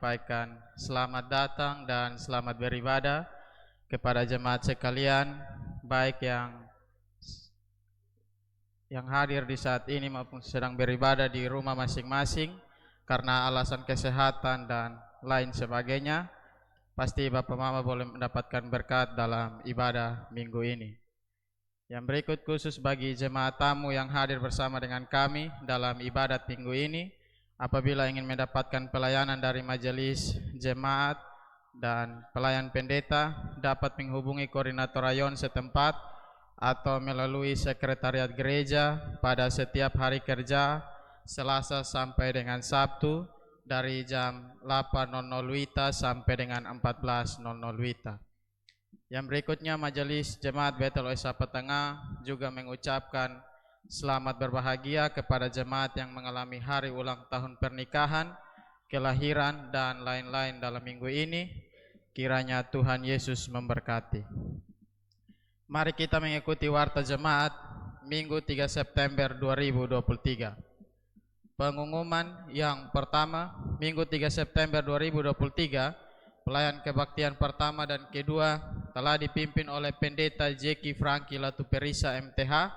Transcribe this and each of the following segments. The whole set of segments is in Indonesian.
menyampaikan selamat datang dan selamat beribadah kepada jemaat sekalian, baik yang hadir di saat ini maupun sedang beribadah di rumah masing-masing karena alasan kesehatan dan lain sebagainya. Pasti Bapak Mama boleh mendapatkan berkat dalam ibadah minggu ini. Yang berikut khusus bagi jemaat tamu yang hadir bersama dengan kami dalam ibadat minggu ini, apabila ingin mendapatkan pelayanan dari majelis jemaat dan pelayan pendeta, dapat menghubungi koordinator rayon setempat atau melalui sekretariat gereja pada setiap hari kerja Selasa sampai dengan Sabtu dari jam 8.00 WITA sampai dengan 14.00 WITA. Yang berikutnya majelis jemaat Bethel Oesa Petengah juga mengucapkan selamat berbahagia kepada jemaat yang mengalami hari ulang tahun pernikahan, kelahiran, dan lain-lain dalam minggu ini. Kiranya Tuhan Yesus memberkati. Mari kita mengikuti warta jemaat Minggu 3 September 2023. Pengumuman yang pertama, Minggu 3 September 2023, pelayan kebaktian pertama dan kedua telah dipimpin oleh Pendeta Jeki Franky Latuperisa MTH,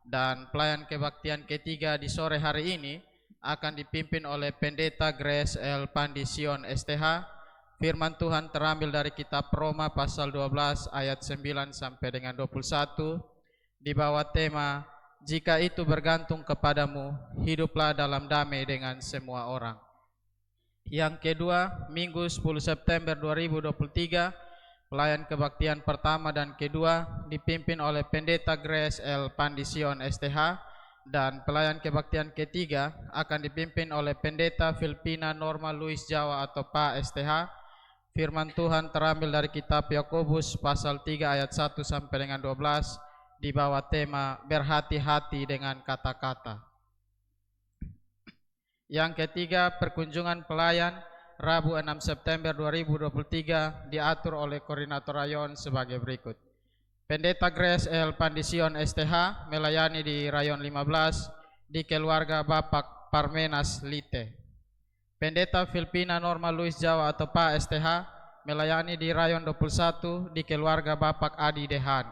dan pelayan kebaktian ketiga di sore hari ini akan dipimpin oleh Pendeta Grace L. Pandision STH. Firman Tuhan terambil dari kitab Roma pasal 12 ayat 9 sampai dengan 21 di bawah tema jika itu bergantung kepadamu, hiduplah dalam damai dengan semua orang. Yang kedua, Minggu 10 September 2023, pelayan kebaktian pertama dan kedua dipimpin oleh Pendeta Grace L. Pandision STH, dan pelayan kebaktian ketiga akan dipimpin oleh Pendeta Filipina Norma Luis Jawa atau Pa STH. Firman Tuhan terambil dari kitab Yakobus pasal 3 ayat 1 sampai dengan 12 di bawah tema berhati-hati dengan kata-kata. Yang ketiga, perkunjungan pelayan Rabu 6 September 2023 diatur oleh koordinator rayon sebagai berikut. Pendeta Grace L. Pandision STH melayani di rayon 15 di keluarga Bapak Parmenas Lite. Pendeta Filipina Norma Luis Jawa atau Pa STH melayani di rayon 21 di keluarga Bapak Adi Dehan.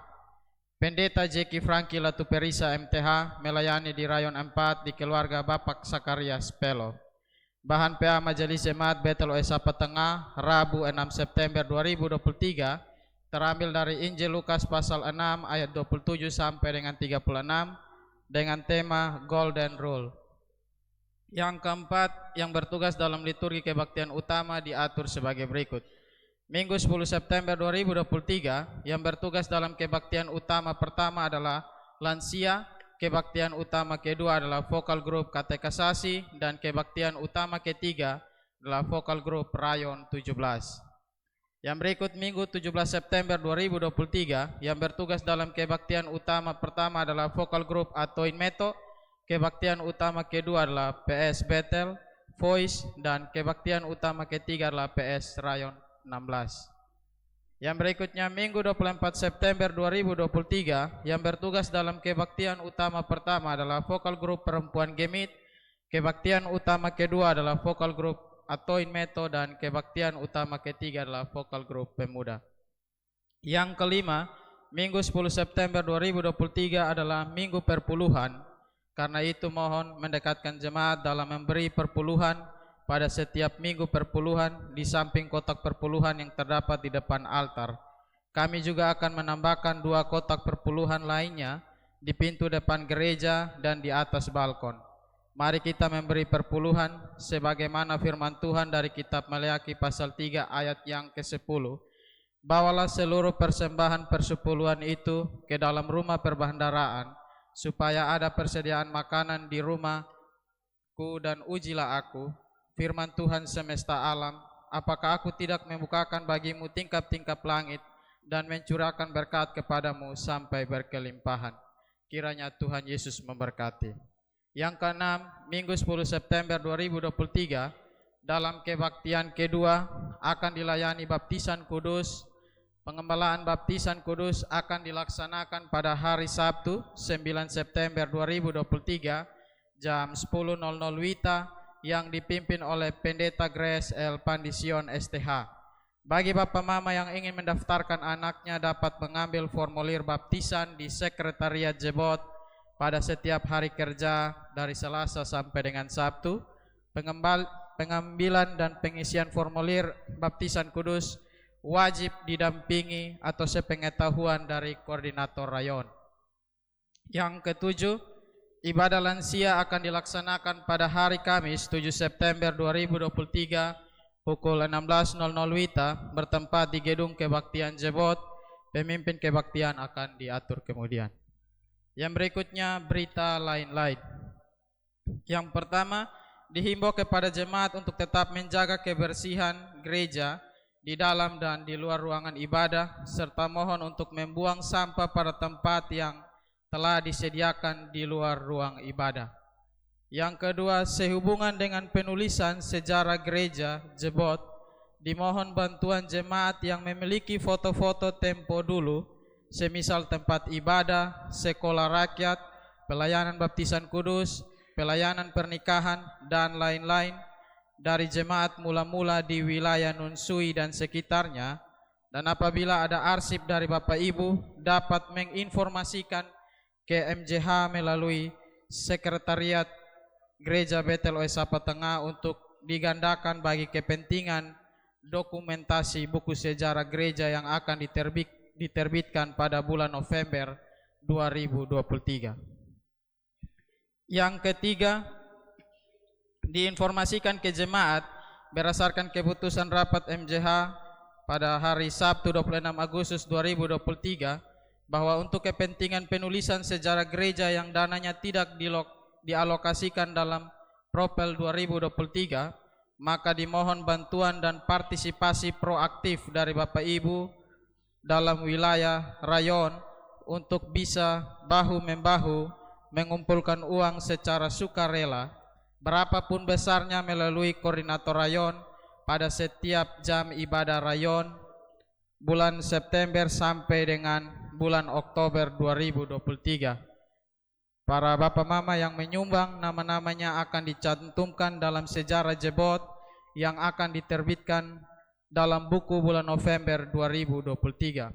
Pendeta Jeki Franky Latuperisa MTH melayani di rayon 4 di keluarga Bapak Sakarias Pelo. Bahan PA Majelis Jemaat Bethel Oesa Petengah Rabu 6 September 2023 terambil dari Injil Lukas pasal 6 ayat 27 sampai dengan 36 dengan tema Golden Rule. Yang keempat, yang bertugas dalam liturgi kebaktian utama diatur sebagai berikut. Minggu 10 September 2023, yang bertugas dalam kebaktian utama pertama adalah lansia, kebaktian utama kedua adalah vokal grup katekisasi, dan kebaktian utama ketiga adalah vokal grup rayon 17. Yang berikut Minggu 17 September 2023, yang bertugas dalam kebaktian utama pertama adalah vokal grup Atoin Meto, kebaktian utama kedua adalah PS Bethel, Voice, dan kebaktian utama ketiga adalah PS rayon 16. Yang berikutnya Minggu 24 September 2023, yang bertugas dalam kebaktian utama pertama adalah vokal grup perempuan Gemit, kebaktian utama kedua adalah vokal grup Atoin Meto, dan kebaktian utama ketiga adalah vokal grup pemuda. Yang kelima, Minggu 10 September 2023 adalah Minggu Perpuluhan. Karena itu mohon mendekatkan jemaat dalam memberi perpuluhan pada setiap minggu perpuluhan di samping kotak perpuluhan yang terdapat di depan altar. Kami juga akan menambahkan 2 kotak perpuluhan lainnya di pintu depan gereja dan di atas balkon. Mari kita memberi perpuluhan sebagaimana firman Tuhan dari kitab Maleakhi pasal 3 ayat yang ke-10. Bawalah seluruh persembahan persepuluhan itu ke dalam rumah perbendaharaan, supaya ada persediaan makanan di rumahku, dan ujilah aku, firman Tuhan semesta alam, apakah aku tidak membukakan bagimu tingkap-tingkap langit dan mencurahkan berkat kepadamu sampai berkelimpahan. Kiranya Tuhan Yesus memberkati. Yang keenam, Minggu 10 September 2023, dalam kebaktian kedua akan dilayani baptisan kudus. Pengembalaan baptisan kudus akan dilaksanakan pada hari Sabtu 9 September 2023 jam 10.00 WITA yang dipimpin oleh Pendeta Grace L. Pandision STH. Bagi Bapak Mama yang ingin mendaftarkan anaknya dapat mengambil formulir baptisan di Sekretariat Jebot pada setiap hari kerja dari Selasa sampai dengan Sabtu. Pengambilan dan pengisian formulir baptisan kudus wajib didampingi atau sepengetahuan dari koordinator rayon. Yang ketujuh, ibadah lansia akan dilaksanakan pada hari Kamis 7 September 2023 pukul 16.00 WITA bertempat di Gedung Kebaktian Jebot. Pemimpin kebaktian akan diatur kemudian. Yang berikutnya berita lain-lain. Yang pertama, dihimbau kepada jemaat untuk tetap menjaga kebersihan gereja di dalam dan di luar ruangan ibadah, serta mohon untuk membuang sampah pada tempat yang telah disediakan di luar ruang ibadah. Yang kedua, sehubungan dengan penulisan sejarah gereja Jebot, dimohon bantuan jemaat yang memiliki foto-foto tempo dulu, semisal tempat ibadah, sekolah rakyat, pelayanan baptisan kudus, pelayanan pernikahan, dan lain-lain dari jemaat mula-mula di wilayah Nunsui dan sekitarnya. Dan apabila ada arsip dari Bapak Ibu, dapat menginformasikan ke MJH melalui Sekretariat Gereja Betel Oesapa Tengah untuk digandakan bagi kepentingan dokumentasi buku sejarah gereja yang akan diterbitkan pada bulan November 2023. Yang ketiga, diinformasikan ke jemaat berdasarkan keputusan rapat MJH pada hari Sabtu 26 Agustus 2023 bahwa untuk kepentingan penulisan sejarah gereja yang dananya tidak dialokasikan dalam Propel 2023, maka dimohon bantuan dan partisipasi proaktif dari Bapak Ibu dalam wilayah rayon untuk bisa bahu-membahu mengumpulkan uang secara sukarela berapapun besarnya melalui koordinator rayon pada setiap jam ibadah rayon bulan September sampai dengan bulan Oktober 2023. Para Bapak Mama yang menyumbang, nama-namanya akan dicantumkan dalam sejarah Jebot yang akan diterbitkan dalam buku bulan November 2023.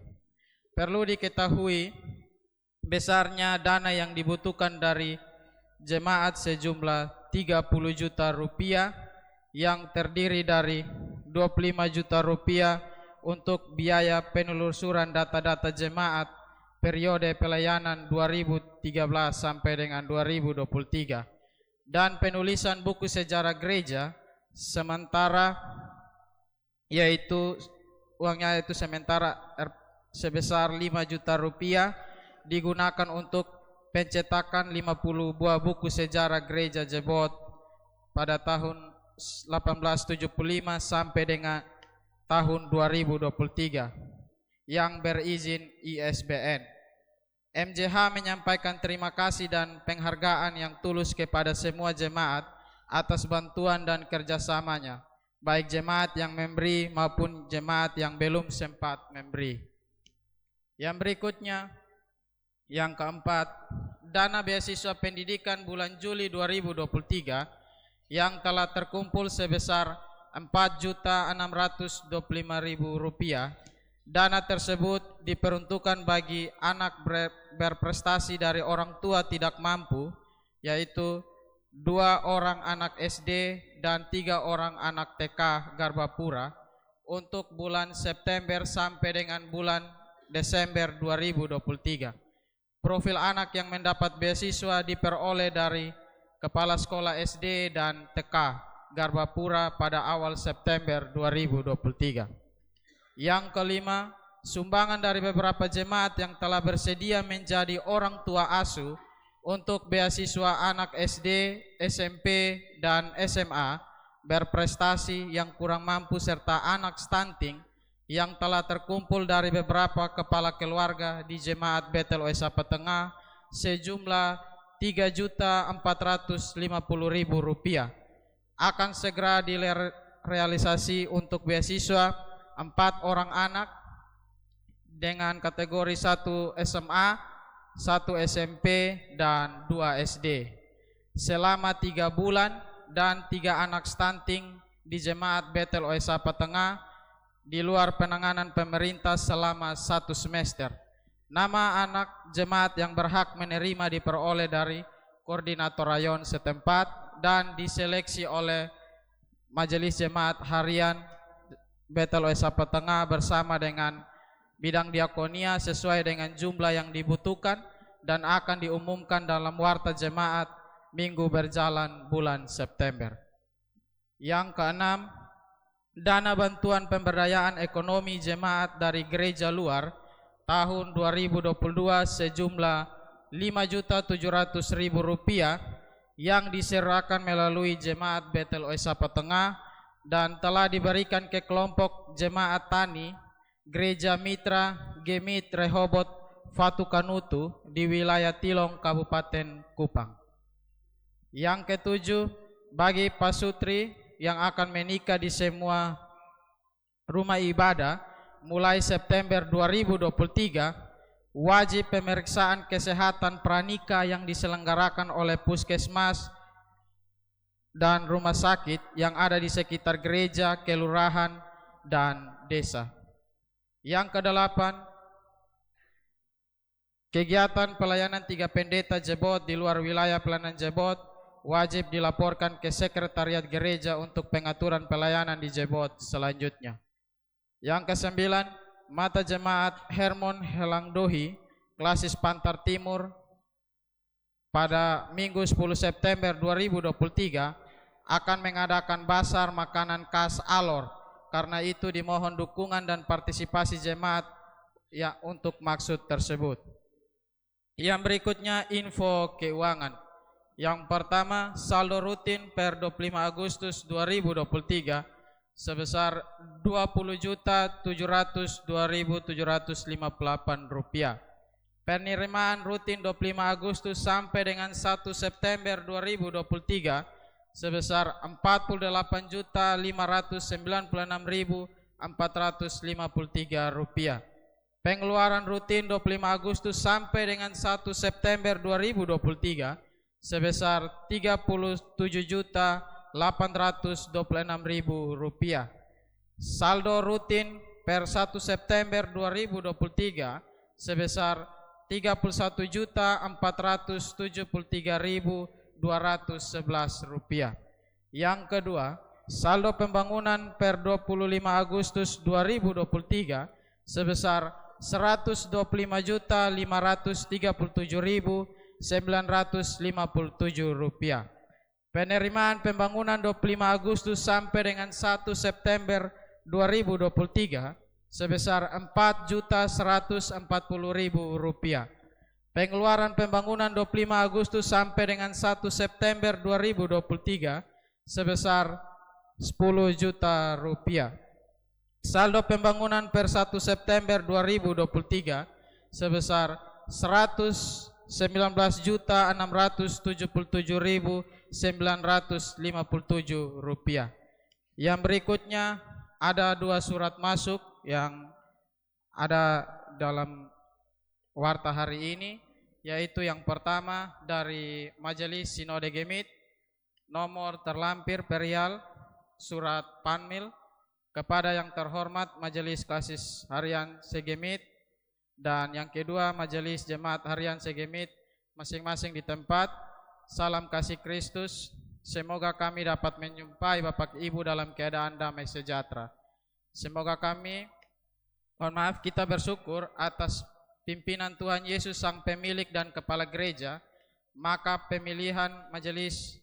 Perlu diketahui besarnya dana yang dibutuhkan dari jemaat sejumlah 30 juta rupiah yang terdiri dari 25 juta rupiah untuk biaya penelusuran data-data jemaat periode pelayanan 2013 sampai dengan 2023 dan penulisan buku sejarah gereja sementara yaitu uangnya itu sementara sebesar 5 juta rupiah digunakan untuk pencetakan 50 buah buku sejarah gereja Jebot pada tahun 1875 sampai dengan tahun 2023 yang berizin ISBN. MJH menyampaikan terima kasih dan penghargaan yang tulus kepada semua jemaat atas bantuan dan kerjasamanya, baik jemaat yang memberi maupun jemaat yang belum sempat memberi. Yang berikutnya, yang keempat, dana beasiswa pendidikan bulan Juli 2023 yang telah terkumpul sebesar Rp4.625.000. Dana tersebut diperuntukkan bagi anak berprestasi dari orang tua tidak mampu, yaitu 2 orang anak SD dan 3 orang anak TK Garbapura untuk bulan September sampai dengan bulan Desember 2023. Profil anak yang mendapat beasiswa diperoleh dari Kepala Sekolah SD dan TK Garbapura pada awal September 2023. Yang kelima, sumbangan dari beberapa jemaat yang telah bersedia menjadi orang tua asuh untuk beasiswa anak SD, SMP, dan SMA berprestasi yang kurang mampu serta anak stunting yang telah terkumpul dari beberapa kepala keluarga di jemaat Betel Oesapa Tengah sejumlah Rp3.450.000 akan segera direalisasi untuk beasiswa 4 orang anak dengan kategori 1 SMA, 1 SMP, dan 2 SD selama 3 bulan dan 3 anak stunting di Jemaat Bethel Oesapa Tengah di luar penanganan pemerintah selama 1 semester. Nama anak jemaat yang berhak menerima diperoleh dari koordinator rayon setempat dan diseleksi oleh Majelis Jemaat Harian Bethel Oesapa Tengah bersama dengan bidang diakonia sesuai dengan jumlah yang dibutuhkan dan akan diumumkan dalam warta jemaat minggu berjalan bulan September. Yang keenam, dana bantuan pemberdayaan ekonomi jemaat dari gereja luar tahun 2022 sejumlah Rp5.700.000 yang diserahkan melalui Jemaat Bethel Oesapa Tengah dan telah diberikan ke kelompok jemaat tani Gereja Mitra Gemit Rehobot Fatu Kanutu di wilayah Tilong, Kabupaten Kupang. Yang ketujuh, bagi pasutri yang akan menikah di semua rumah ibadah mulai September 2023, wajib pemeriksaan kesehatan pranikah yang diselenggarakan oleh puskesmas dan rumah sakit yang ada di sekitar gereja, kelurahan, dan desa. Yang kedelapan, kegiatan pelayanan 3 pendeta jebot di luar wilayah pelayanan jebot wajib dilaporkan ke sekretariat gereja untuk pengaturan pelayanan di jebot selanjutnya. Yang kesembilan, mata jemaat Hermon Helangdohi Klasis Pantar Timur pada Minggu 10 September 2023 akan mengadakan basar makanan khas Alor. Karena itu dimohon dukungan dan partisipasi jemaat ya untuk maksud tersebut. Yang berikutnya info keuangan. Yang pertama, saldo rutin per 25 Agustus 2023 sebesar Rp20.702.758. Penerimaan rutin 25 Agustus sampai dengan 1 September 2023 sebesar Rp48.596.453. Pengeluaran rutin 25 Agustus sampai dengan 1 September 2023 sebesar Rp30.826.000. Saldo rutin per 1 September 2023 sebesar Rp31.473.211. Yang kedua, saldo pembangunan per 25 Agustus 2023 sebesar Rp125.537.957. Penerimaan pembangunan 25 Agustus sampai dengan 1 September 2023 sebesar Rp4.140.000. Pengeluaran pembangunan 25 Agustus sampai dengan 1 September 2023 sebesar Rp10 juta. Saldo pembangunan per 1 September 2023 sebesar Rp119.677.957. Yang berikutnya ada 2 surat masuk yang ada dalam warta hari ini, yaitu yang pertama dari Majelis Sinode Gemit nomor terlampir perial surat Panmil kepada yang terhormat Majelis Klasis Harian Segemit, dan yang kedua Majelis Jemaat Harian Segemit masing-masing di tempat. Salam kasih Kristus. Semoga kami dapat menjumpai Bapak Ibu dalam keadaan damai sejahtera. Semoga kami, kita bersyukur atas pimpinan Tuhan Yesus Sang Pemilik dan Kepala Gereja, maka pemilihan Majelis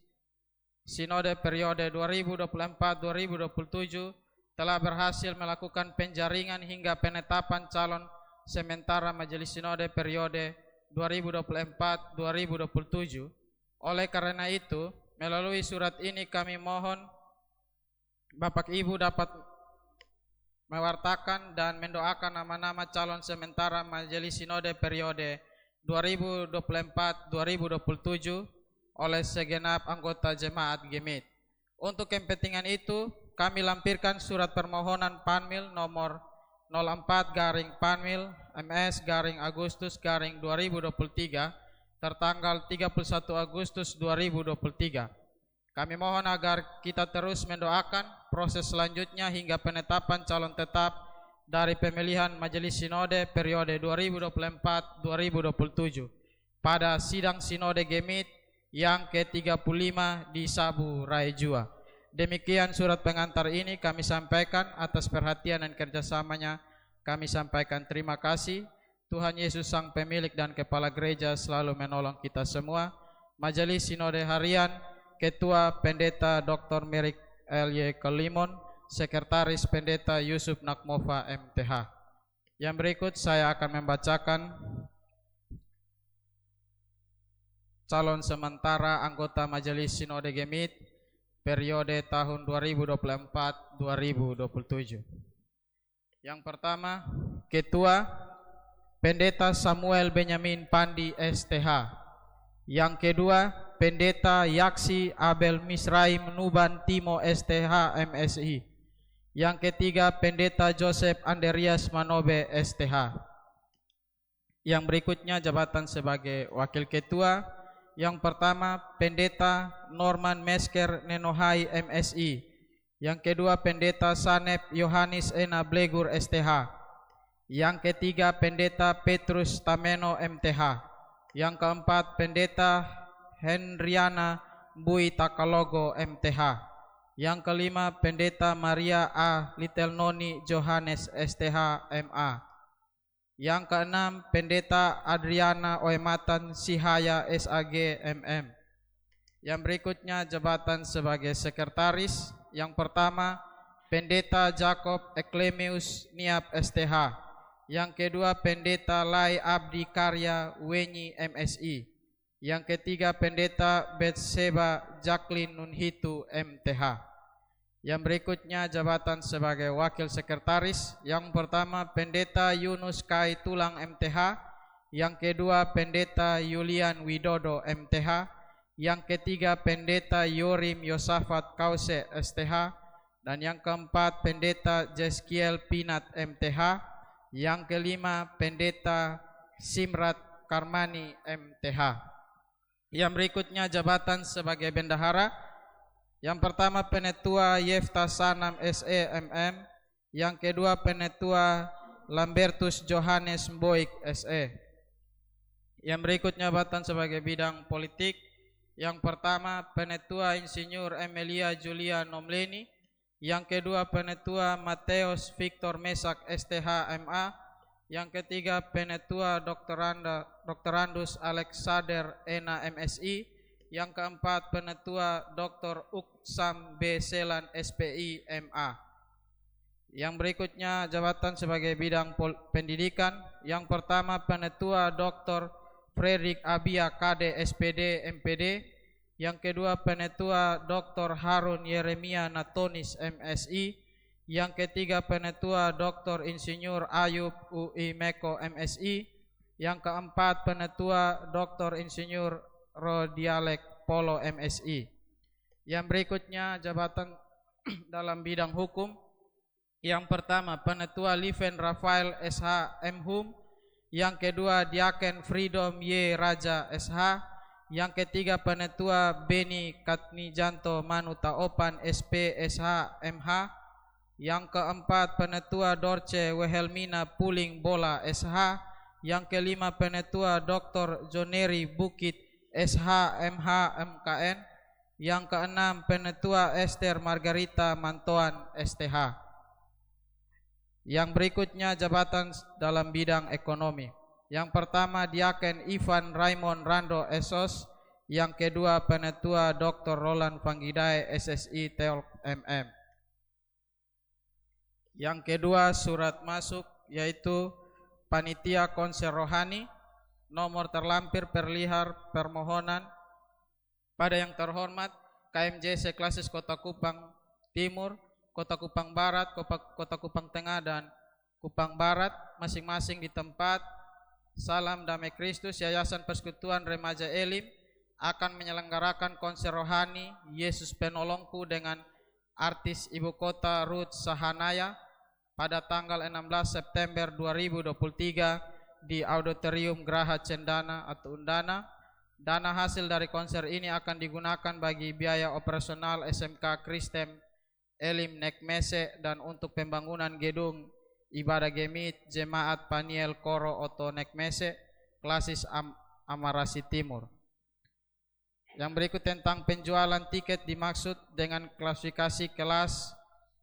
Sinode periode 2024-2027 telah berhasil melakukan penjaringan hingga penetapan calon sementara Majelis Sinode periode 2024-2027. Oleh karena itu, melalui surat ini kami mohon Bapak Ibu dapat mewartakan dan mendoakan nama-nama calon sementara Majelis Sinode periode 2024-2027 oleh segenap anggota Jemaat Gemit. Untuk kepentingan itu, kami lampirkan surat permohonan Panmil nomor 04/Panmil MS/Agustus/2023 tertanggal 31 Agustus 2023. Kami mohon agar kita terus mendoakan proses selanjutnya hingga penetapan calon tetap dari pemilihan Majelis Sinode periode 2024-2027 pada sidang Sinode Gemit yang ke-35 di Sabu Raijua. Demikian surat pengantar ini kami sampaikan. Atas perhatian dan kerjasamanya kami sampaikan terima kasih. Tuhan Yesus Sang Pemilik dan Kepala Gereja selalu menolong kita semua. Majelis Sinode Harian, Ketua Pendeta Dr. Merik L.Y. Kelimon, Sekretaris Pendeta Yusuf Nakmova MTH. Yang berikut saya akan membacakan calon sementara anggota Majelis Sinode Gemit periode tahun 2024-2027. Yang pertama, Ketua Pendeta Samuel Benyamin Pandi STH. Yang kedua, Pendeta Yaksi Abel Misraim Nuban Timo STH MSI. Yang ketiga, Pendeta Joseph Andreas Manobe STH. Yang berikutnya jabatan sebagai Wakil Ketua. Yang pertama, Pendeta Norman Mesker Nenohai MSI. Yang kedua, Pendeta Sanep Yohanis Ena Blegur STH. Yang ketiga, Pendeta Petrus Tameno MTH. Yang keempat, Pendeta Henriana Bui Takalogo MTH. Yang kelima, Pendeta Maria A. Litelnoni Johannes STH MA. Yang keenam, Pendeta Adriana Oematan Sihaya SAG MM. Yang berikutnya jabatan sebagai sekretaris. Yang pertama, Pendeta Jacob Eklemius Niap STH. Yang kedua, Pendeta Lai Abdi Karya Wenyi MSI. Yang ketiga, Pendeta Betseba Jacqueline Nunhitu MTH. Yang berikutnya jabatan sebagai wakil sekretaris. Yang pertama, Pendeta Yunus Kai Tulang MTH. Yang kedua, Pendeta Yulian Widodo MTH. Yang ketiga, Pendeta Yorim Yosafat Kause STH. Dan yang keempat, Pendeta Jeskiel Pinat MTH. Yang kelima, Pendeta Simrat Karmani MTH. Yang berikutnya jabatan sebagai bendahara. Yang pertama, Penetua Yefta Sanam SE MM. Yang kedua, Penetua Lambertus Johannes Mboik SE. Yang berikutnya jabatan sebagai bidang politik. Yang pertama, Penetua Insinyur Emilia Julia Nomleni. Yang kedua, Penetua Mateus Victor Mesak STH MA. Yang ketiga, Penetua Doktorandus Alexander Ena MSI. Yang keempat, Penetua Dr. Uksam B. Selan SPI MA. Yang berikutnya jabatan sebagai bidang pendidikan. Yang pertama, Penetua Dr. Fredrik Abia KD SPD MPD. Yang kedua, Penetua Dr. Harun Yeremia Natonis MSI. Yang ketiga, Penetua Dr. Insinyur Ayub UI Meko MSI. Yang keempat, Penetua Dr. Insinyur Rodialek Polo MSI. Yang berikutnya jabatan dalam bidang hukum. Yang pertama, Penetua Liven Rafael SH MHum. Yang kedua, Diaken Freedom Y Raja SH. Yang ketiga, Penetua Beni Katnijanto Manuta Opan SP SH MH. Yang keempat, Penetua Dorce Wehelmina Puling Bola SH. Yang kelima, Penetua Dr. Joneri Bukit SH MH MKN. Yang keenam, Penetua Esther Margarita Mantoan STH. Yang berikutnya jabatan dalam bidang ekonomi. Yang pertama, Diaken Ivan Raymond Rando Esos. Yang kedua, Penetua Dr. Roland Panggidae SSI Teol MM. Yang kedua, surat masuk yaitu Panitia Konser Rohani. Nomor terlampir perlihar permohonan pada yang terhormat KMJ Seklasis Kota Kupang Timur, Kota Kupang Barat, Kota Kupang Tengah, dan Kupang Barat masing-masing di tempat. Salam Damai Kristus. Yayasan Persekutuan Remaja Elim akan menyelenggarakan konser rohani Yesus Penolongku dengan artis ibu kota Ruth Sahanaya pada tanggal 16 September 2023 di Auditorium Graha Cendana atau Undana Dana hasil dari konser ini akan digunakan bagi biaya operasional SMK Kristem Elim Nekmese dan untuk pembangunan gedung ibadah Gemit Jemaat Paniel Koro Oto Nekmese Klasis Amarasi Timur. Yang berikut tentang penjualan tiket dimaksud dengan klasifikasi kelas.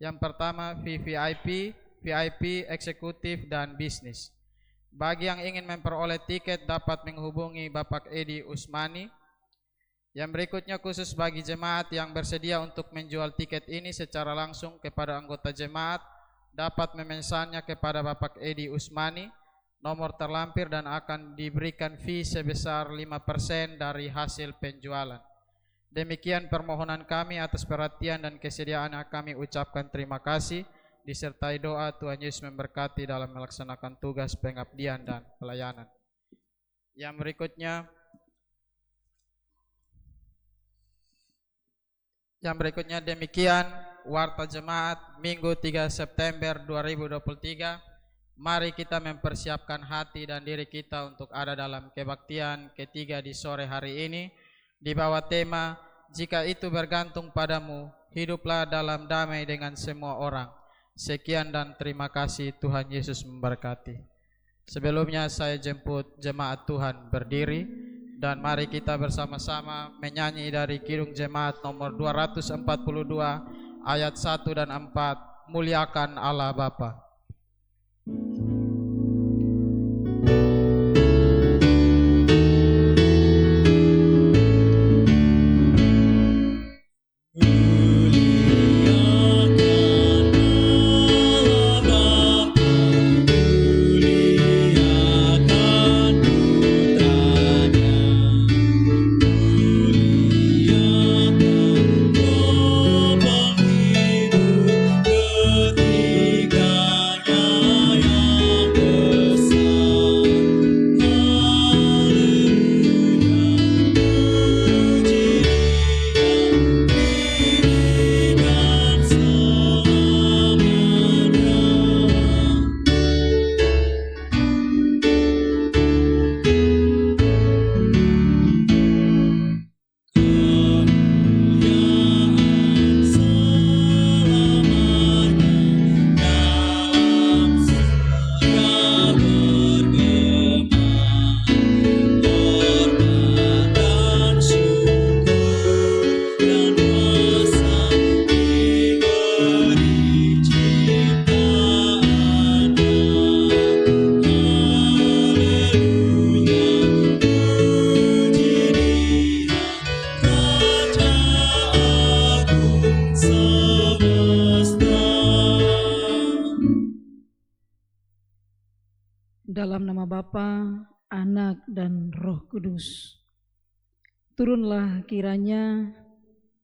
Yang pertama VVIP, VIP, eksekutif, dan bisnis. Bagi yang ingin memperoleh tiket dapat menghubungi Bapak Edi Usmani. Yang berikutnya khusus bagi jemaat yang bersedia untuk menjual tiket ini secara langsung kepada anggota jemaat dapat memesannya kepada Bapak Edi Usmani, nomor terlampir, dan akan diberikan fee sebesar 5% dari hasil penjualan. Demikian permohonan kami. Atas perhatian dan kesediaannya kami ucapkan terima kasih. Disertai doa Tuhan Yesus memberkati dalam melaksanakan tugas pengabdian dan pelayanan. Yang berikutnya demikian warta jemaat Minggu 3 September 2023. Mari kita mempersiapkan hati dan diri kita untuk ada dalam kebaktian ketiga di sore hari ini di bawah tema jika itu bergantung padamu, hiduplah dalam damai dengan semua orang. Sekian dan terima kasih. Tuhan Yesus memberkati. Sebelumnya saya jemput jemaat Tuhan berdiri dan mari kita bersama-sama menyanyi dari Kidung Jemaat nomor 242 ayat 1 dan 4, Muliakan Allah Bapa. Dalam nama Bapa, Anak, dan Roh Kudus. Turunlah kiranya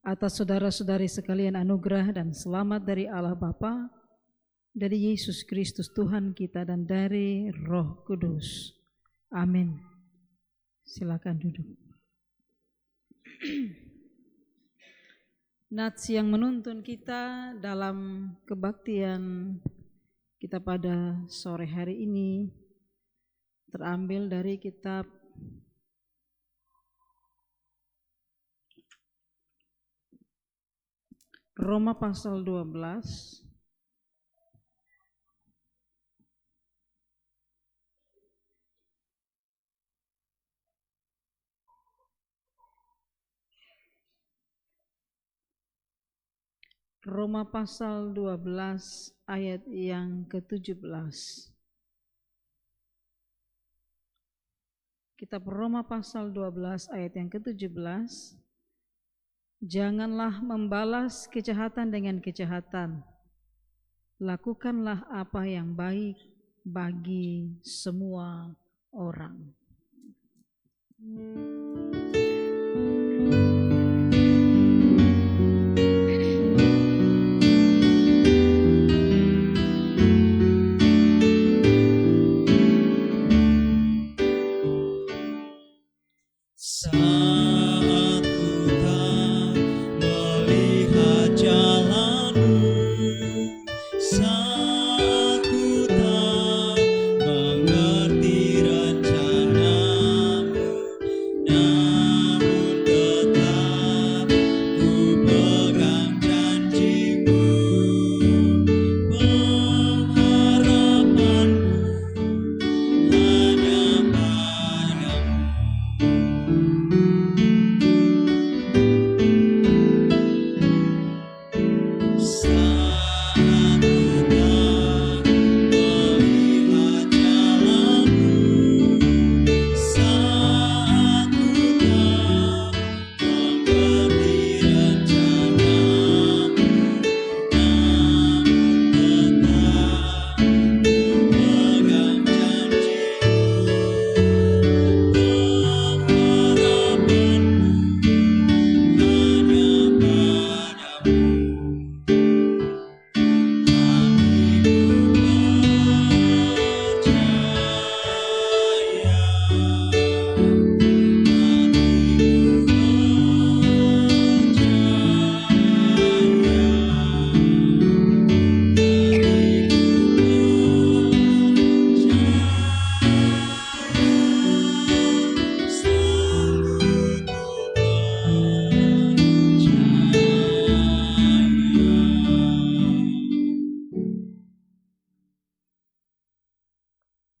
atas saudara-saudari sekalian anugerah dan selamat dari Allah Bapa, dari Yesus Kristus Tuhan kita, dan dari Roh Kudus. Amin. Silakan duduk. Nats yang menuntun kita dalam kebaktian kita pada sore hari ini terambil dari kitab Roma pasal 12 Roma pasal 12 ayat yang ke-17. Kitab Roma pasal 12 ayat yang ke-17. Janganlah membalas kejahatan dengan kejahatan. Lakukanlah apa yang baik bagi semua orang. Saat ku tak melihat jalanmu, saat ku tak mengerti rencanamu,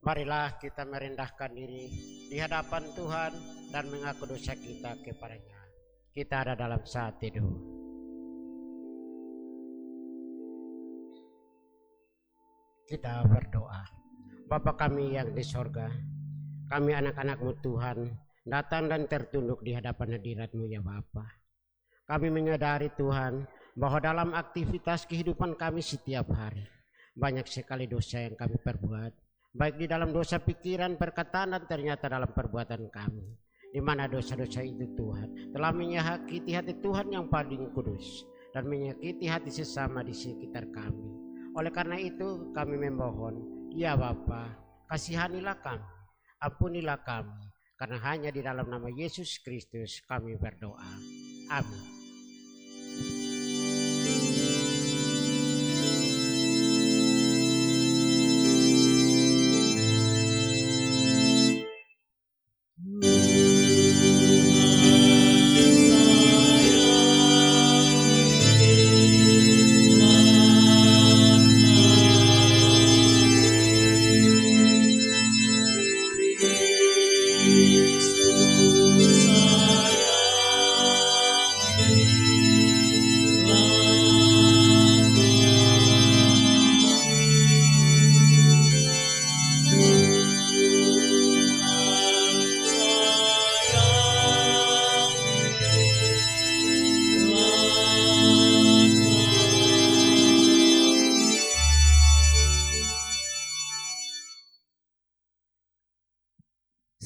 Marilah kita merendahkan diri di hadapan Tuhan dan mengaku dosa kita kepadanya. Kita ada dalam saat teduh. Kita berdoa. Bapa kami yang di sorga, kami anak-anak-Mu Tuhan, datang dan tertunduk di hadapan hadirat-Mu ya Bapa. Kami menyadari Tuhan bahwa dalam aktivitas kehidupan kami setiap hari, banyak sekali dosa yang kami perbuat, baik di dalam dosa pikiran, perkataan, dan ternyata dalam perbuatan kami. Di mana dosa-dosa itu Tuhan telah menyakiti hati Tuhan yang paling kudus dan menyakiti hati sesama di sekitar kami. Oleh karena itu kami memohon, ya Bapa, kasihanilah kami, ampunilah kami, karena hanya di dalam nama Yesus Kristus kami berdoa. Amin.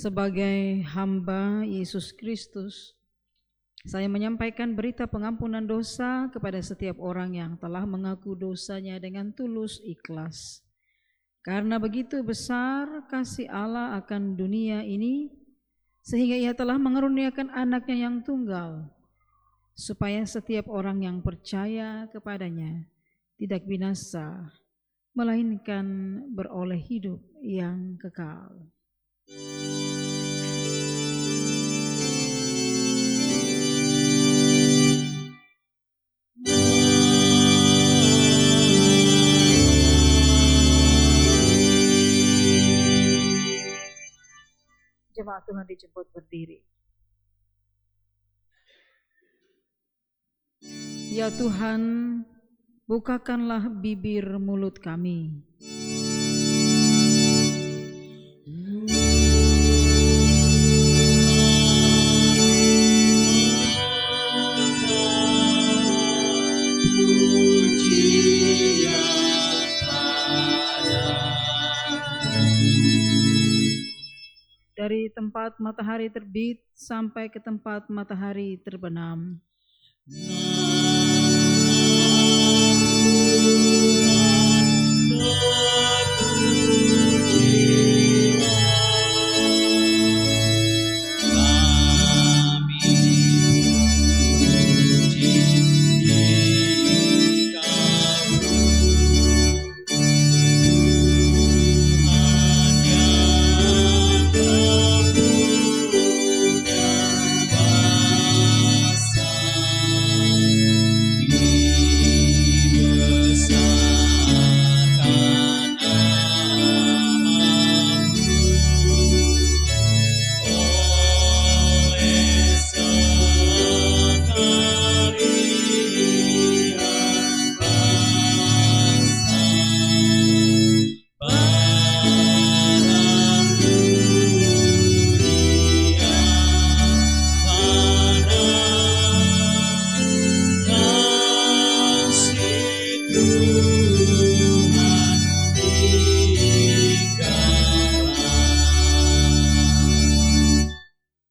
Sebagai hamba Yesus Kristus, saya menyampaikan berita pengampunan dosa kepada setiap orang yang telah mengaku dosanya dengan tulus ikhlas. Karena begitu besar kasih Allah akan dunia ini, sehingga Ia telah mengaruniakan anaknya yang tunggal, supaya setiap orang yang percaya kepadanya tidak binasa, melainkan beroleh hidup yang kekal. Jemaat Tuhan dijemput berdiri. Ya Tuhan, bukakanlah bibir mulut kami, dari tempat matahari terbit sampai ke tempat matahari terbenam.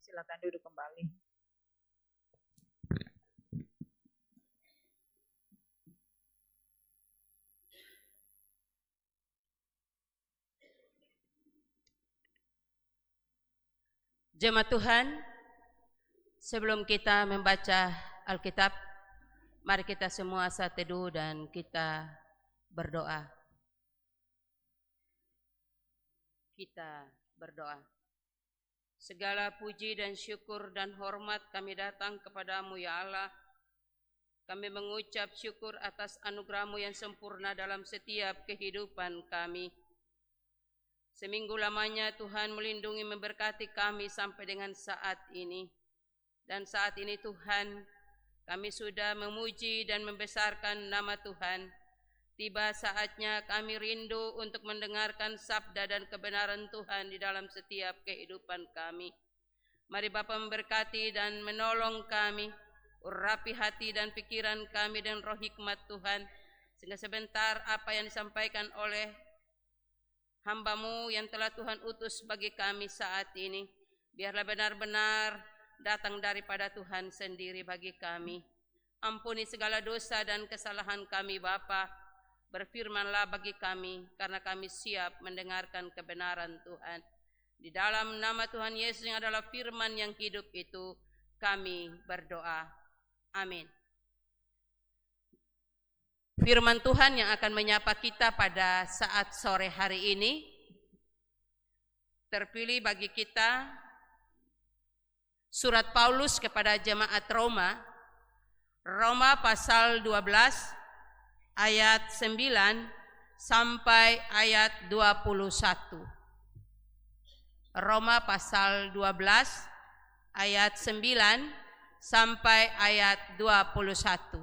Silakan duduk kembali. Jemaat Tuhan, sebelum kita membaca Alkitab, mari kita semua saat teduh dan kita berdoa. Kita berdoa. Segala puji dan syukur dan hormat kami datang kepadamu ya Allah. Kami mengucap syukur atas anugerah-Mu yang sempurna dalam setiap kehidupan kami. seminggu lamanya Tuhan melindungi memberkati kami sampai dengan saat ini. Dan saat ini Tuhan, kami sudah memuji dan membesarkan nama Tuhan. Tiba saatnya kami rindu untuk mendengarkan sabda dan kebenaran Tuhan di dalam setiap kehidupan kami. Mari Bapa memberkati dan menolong kami, urapi hati dan pikiran kami dengan roh hikmat Tuhan, sehingga sebentar apa yang disampaikan oleh hamba-Mu yang telah Tuhan utus bagi kami saat ini, biarlah benar-benar datang daripada Tuhan sendiri bagi kami. Ampuni segala dosa dan kesalahan kami Bapa, berfirmanlah bagi kami, karena kami siap mendengarkan kebenaran Tuhan. Di dalam nama Tuhan Yesus yang adalah firman yang hidup itu, kami berdoa. Amin. Firman Tuhan yang akan menyapa kita pada saat sore hari ini, terpilih bagi kita surat Paulus kepada jemaat Roma, Roma pasal 12 ayat 9 sampai ayat 21. Roma pasal 12 ayat 9 sampai ayat 21.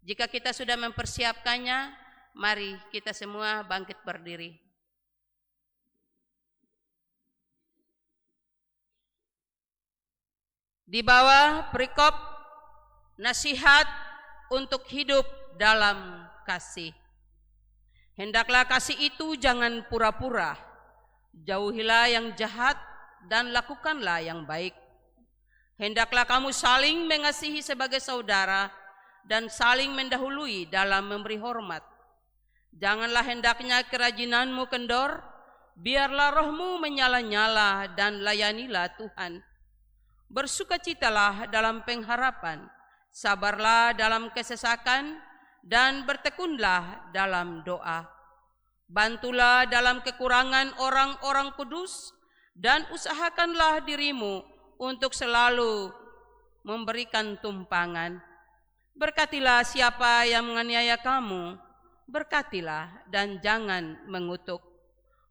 Jika kita sudah mempersiapkannya, mari kita semua bangkit berdiri. Di bawah perikop nasihat untuk hidup dalam kasih. Hendaklah kasih itu jangan pura-pura. Jauhilah yang jahat dan lakukanlah yang baik. Hendaklah kamu saling mengasihi sebagai saudara dan saling mendahului dalam memberi hormat. Janganlah hendaknya kerajinanmu kendor, biarlah rohmu menyala-nyala dan layanilah Tuhan. Bersukacitalah dalam pengharapan, sabarlah dalam kesesakan, dan bertekunlah dalam doa. Bantulah dalam kekurangan orang-orang kudus, dan usahakanlah dirimu untuk selalu memberikan tumpangan. Berkatilah siapa yang menganiaya kamu, berkatilah dan jangan mengutuk.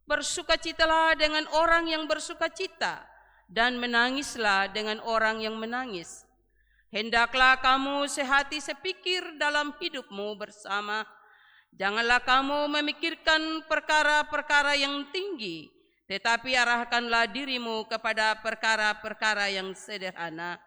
Bersukacitalah dengan orang yang bersukacita, dan menangislah dengan orang yang menangis. Hendaklah kamu sehati sepikir dalam hidupmu bersama. Janganlah kamu memikirkan perkara-perkara yang tinggi, tetapi arahkanlah dirimu kepada perkara-perkara yang sederhana.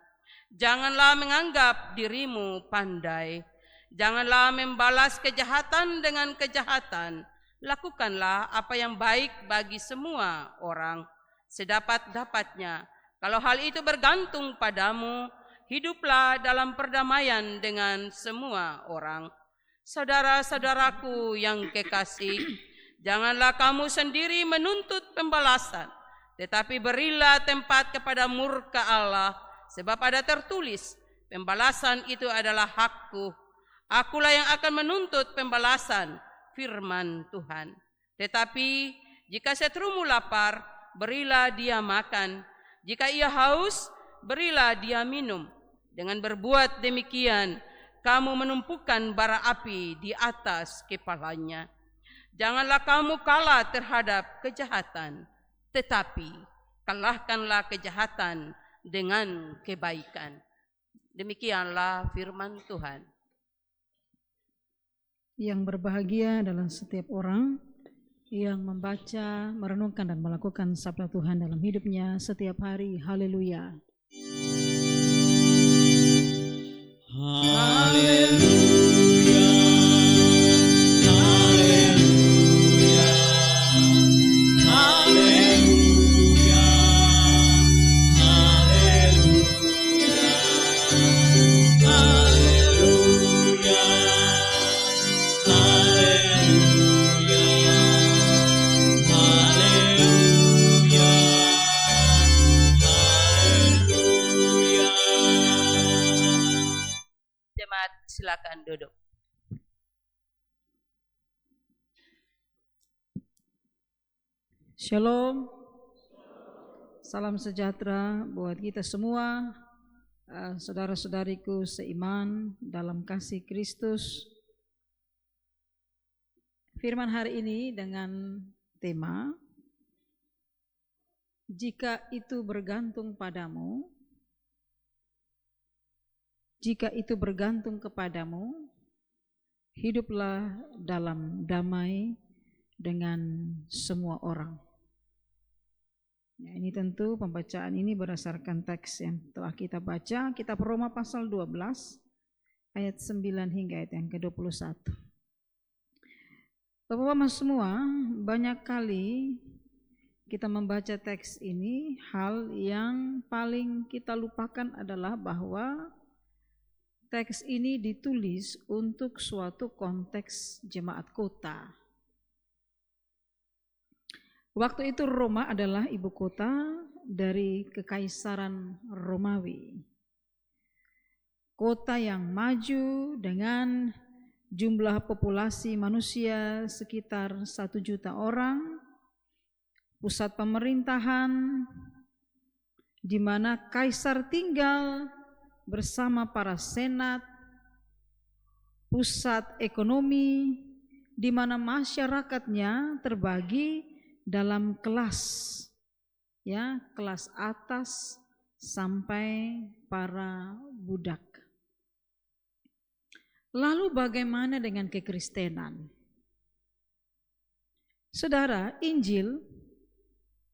Janganlah menganggap dirimu pandai. Janganlah membalas kejahatan dengan kejahatan. Lakukanlah apa yang baik bagi semua orang, sedapat-dapatnya. Kalau hal itu bergantung padamu, hiduplah dalam perdamaian dengan semua orang. Saudara-saudaraku yang kekasih, janganlah kamu sendiri menuntut pembalasan, tetapi berilah tempat kepada murka Allah, sebab ada tertulis, pembalasan itu adalah hakku. Akulah yang akan menuntut pembalasan, firman Tuhan. Tetapi jika seterumu lapar, berilah dia makan. Jika ia haus, berilah dia minum. Dengan berbuat demikian, kamu menumpukan bara api di atas kepalanya. Janganlah kamu kalah terhadap kejahatan, tetapi kalahkanlah kejahatan dengan kebaikan. Demikianlah firman Tuhan. Yang berbahagia adalah setiap orang yang membaca, merenungkan dan melakukan sabda Tuhan dalam hidupnya setiap hari. Haleluya. Haleluya, haleluya, haleluya, haleluya, haleluya, haleluya, haleluya. Jemaat silakan duduk. Shalom. Salam sejahtera buat kita semua, saudara-saudariku seiman dalam kasih Kristus. Firman hari ini dengan tema, jika itu bergantung padamu, jika itu bergantung kepadamu, hiduplah dalam damai dengan semua orang. Ya, ini tentu pembacaan ini berdasarkan teks yang telah kita baca, kitab Roma pasal 12 ayat 9 hingga ayat yang ke-21. Bapak-bapak semua, banyak kali kita membaca teks ini, hal yang paling kita lupakan adalah bahwa teks ini ditulis untuk suatu konteks jemaat kota. Waktu itu Roma adalah ibu kota dari Kekaisaran Romawi. Kota yang maju dengan jumlah populasi manusia sekitar 1 juta orang, pusat pemerintahan di mana kaisar tinggal bersama para senat, pusat ekonomi di mana masyarakatnya terbagi dalam kelas, ya, kelas atas sampai para budak. Lalu bagaimana dengan kekristenan? Saudara, Injil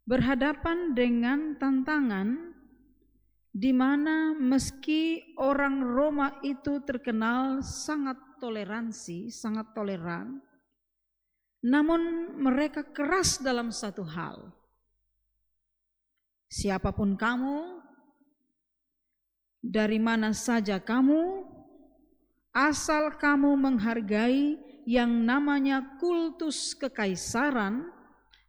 berhadapan dengan tantangan di mana meski orang Roma itu terkenal sangat toleransi, sangat toleran, namun mereka keras dalam satu hal. Siapapun kamu, dari mana saja kamu, asal kamu menghargai yang namanya kultus kekaisaran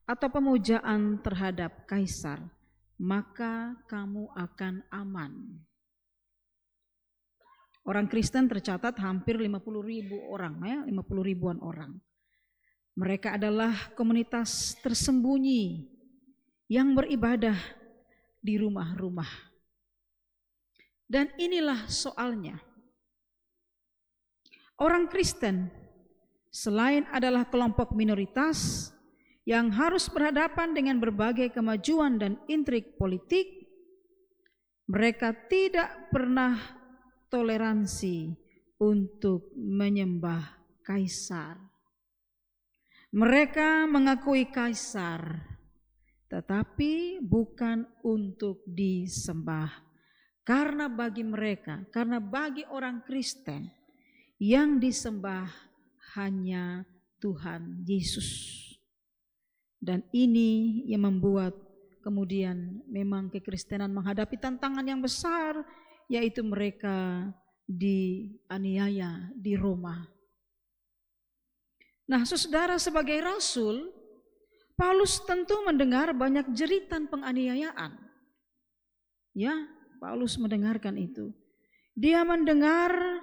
atau pemujaan terhadap kaisar, maka kamu akan aman. Orang Kristen tercatat hampir 50.000 orang, ya, 50 ribuan orang. Mereka adalah komunitas tersembunyi yang beribadah di rumah-rumah. Dan inilah soalnya. Orang Kristen selain adalah kelompok minoritas yang harus berhadapan dengan berbagai kemajuan dan intrik politik, mereka tidak pernah toleransi untuk menyembah kaisar. Mereka mengakui kaisar, tetapi bukan untuk disembah. Karena bagi mereka, karena bagi orang Kristen, yang disembah hanya Tuhan Yesus. Dan ini yang membuat kemudian memang kekristenan menghadapi tantangan yang besar, yaitu mereka dianiaya di Roma. Nah, saudara, sebagai rasul, Paulus tentu mendengar banyak jeritan penganiayaan. Ya, Paulus mendengarkan itu. Dia mendengar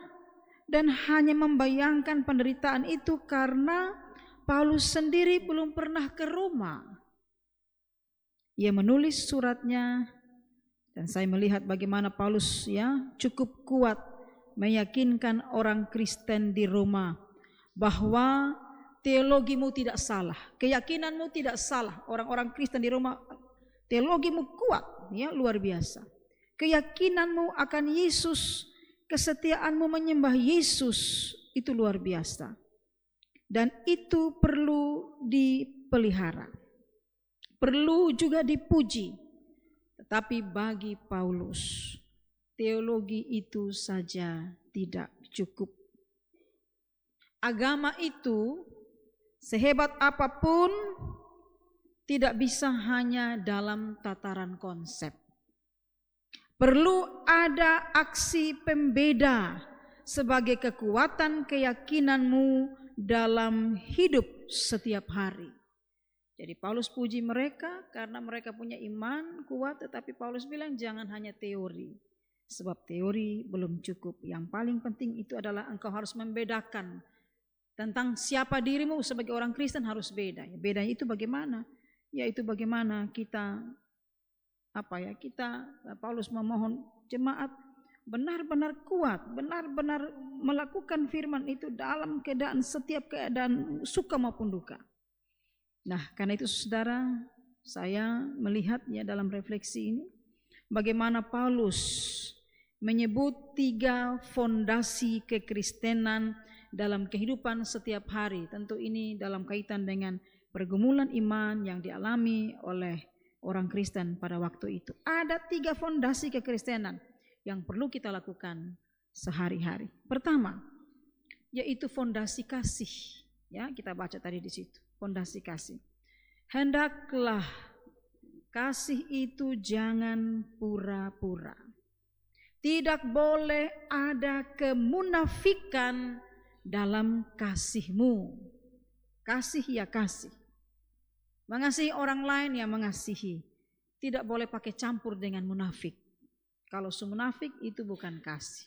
dan hanya membayangkan penderitaan itu karena Paulus sendiri belum pernah ke Roma. Ia menulis suratnya dan saya melihat bagaimana Paulus, ya, cukup kuat meyakinkan orang Kristen di Roma bahwa teologimu tidak salah, keyakinanmu tidak salah. Orang-orang Kristen di Roma, teologimu kuat, ya, luar biasa. Keyakinanmu akan Yesus, kesetiaanmu menyembah Yesus itu luar biasa. Dan itu perlu dipelihara, perlu juga dipuji. Tetapi bagi Paulus, teologi itu saja tidak cukup. Agama itu sehebat apapun tidak bisa hanya dalam tataran konsep. Perlu ada aksi pembeda sebagai kekuatan keyakinanmu dalam hidup setiap hari. Jadi Paulus puji mereka karena mereka punya iman kuat, tetapi Paulus bilang jangan hanya teori. Sebab teori belum cukup. Yang paling penting itu adalah engkau harus membedakan tentang siapa dirimu sebagai orang Kristen harus beda. Bedanya itu bagaimana? Yaitu bagaimana kita Paulus memohon jemaat benar-benar kuat, benar-benar melakukan firman itu dalam keadaan setiap keadaan suka maupun duka. Nah, karena itu saudara, saya melihatnya dalam refleksi ini, bagaimana Paulus menyebut 3 fondasi kekristenan dalam kehidupan setiap hari. Tentu ini dalam kaitan dengan pergumulan iman yang dialami oleh orang Kristen pada waktu itu. Ada 3 fondasi kekristenan yang perlu kita lakukan sehari-hari. Pertama, yaitu fondasi kasih. Ya, kita baca tadi di situ, fondasi kasih. Hendaklah kasih itu jangan pura-pura. Tidak boleh ada kemunafikan dalam kasihmu. Kasih ya kasih. Mengasihi orang lain ya mengasihi. Tidak boleh pakai campur dengan munafik. Kalau sumunafik itu bukan kasih.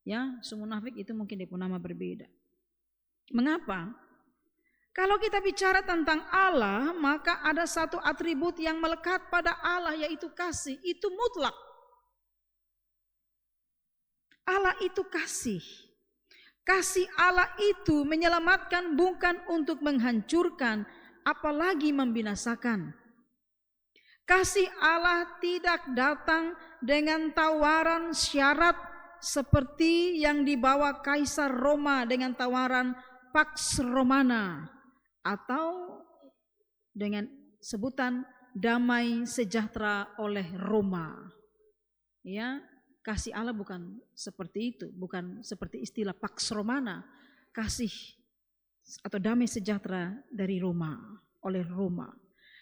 Ya, sumunafik itu mungkin dia punya nama berbeda. Mengapa? Kalau kita bicara tentang Allah, maka ada satu atribut yang melekat pada Allah, yaitu kasih. Itu mutlak. Allah itu kasih. Kasih Allah itu menyelamatkan, bukan untuk menghancurkan, apalagi membinasakan. Kasih Allah tidak datang dengan tawaran syarat seperti yang dibawa Kaisar Roma dengan tawaran Pax Romana, atau dengan sebutan damai sejahtera oleh Roma. Ya, kasih Allah bukan seperti itu, bukan seperti istilah Pax Romana, kasih atau damai sejahtera dari Roma, oleh Roma.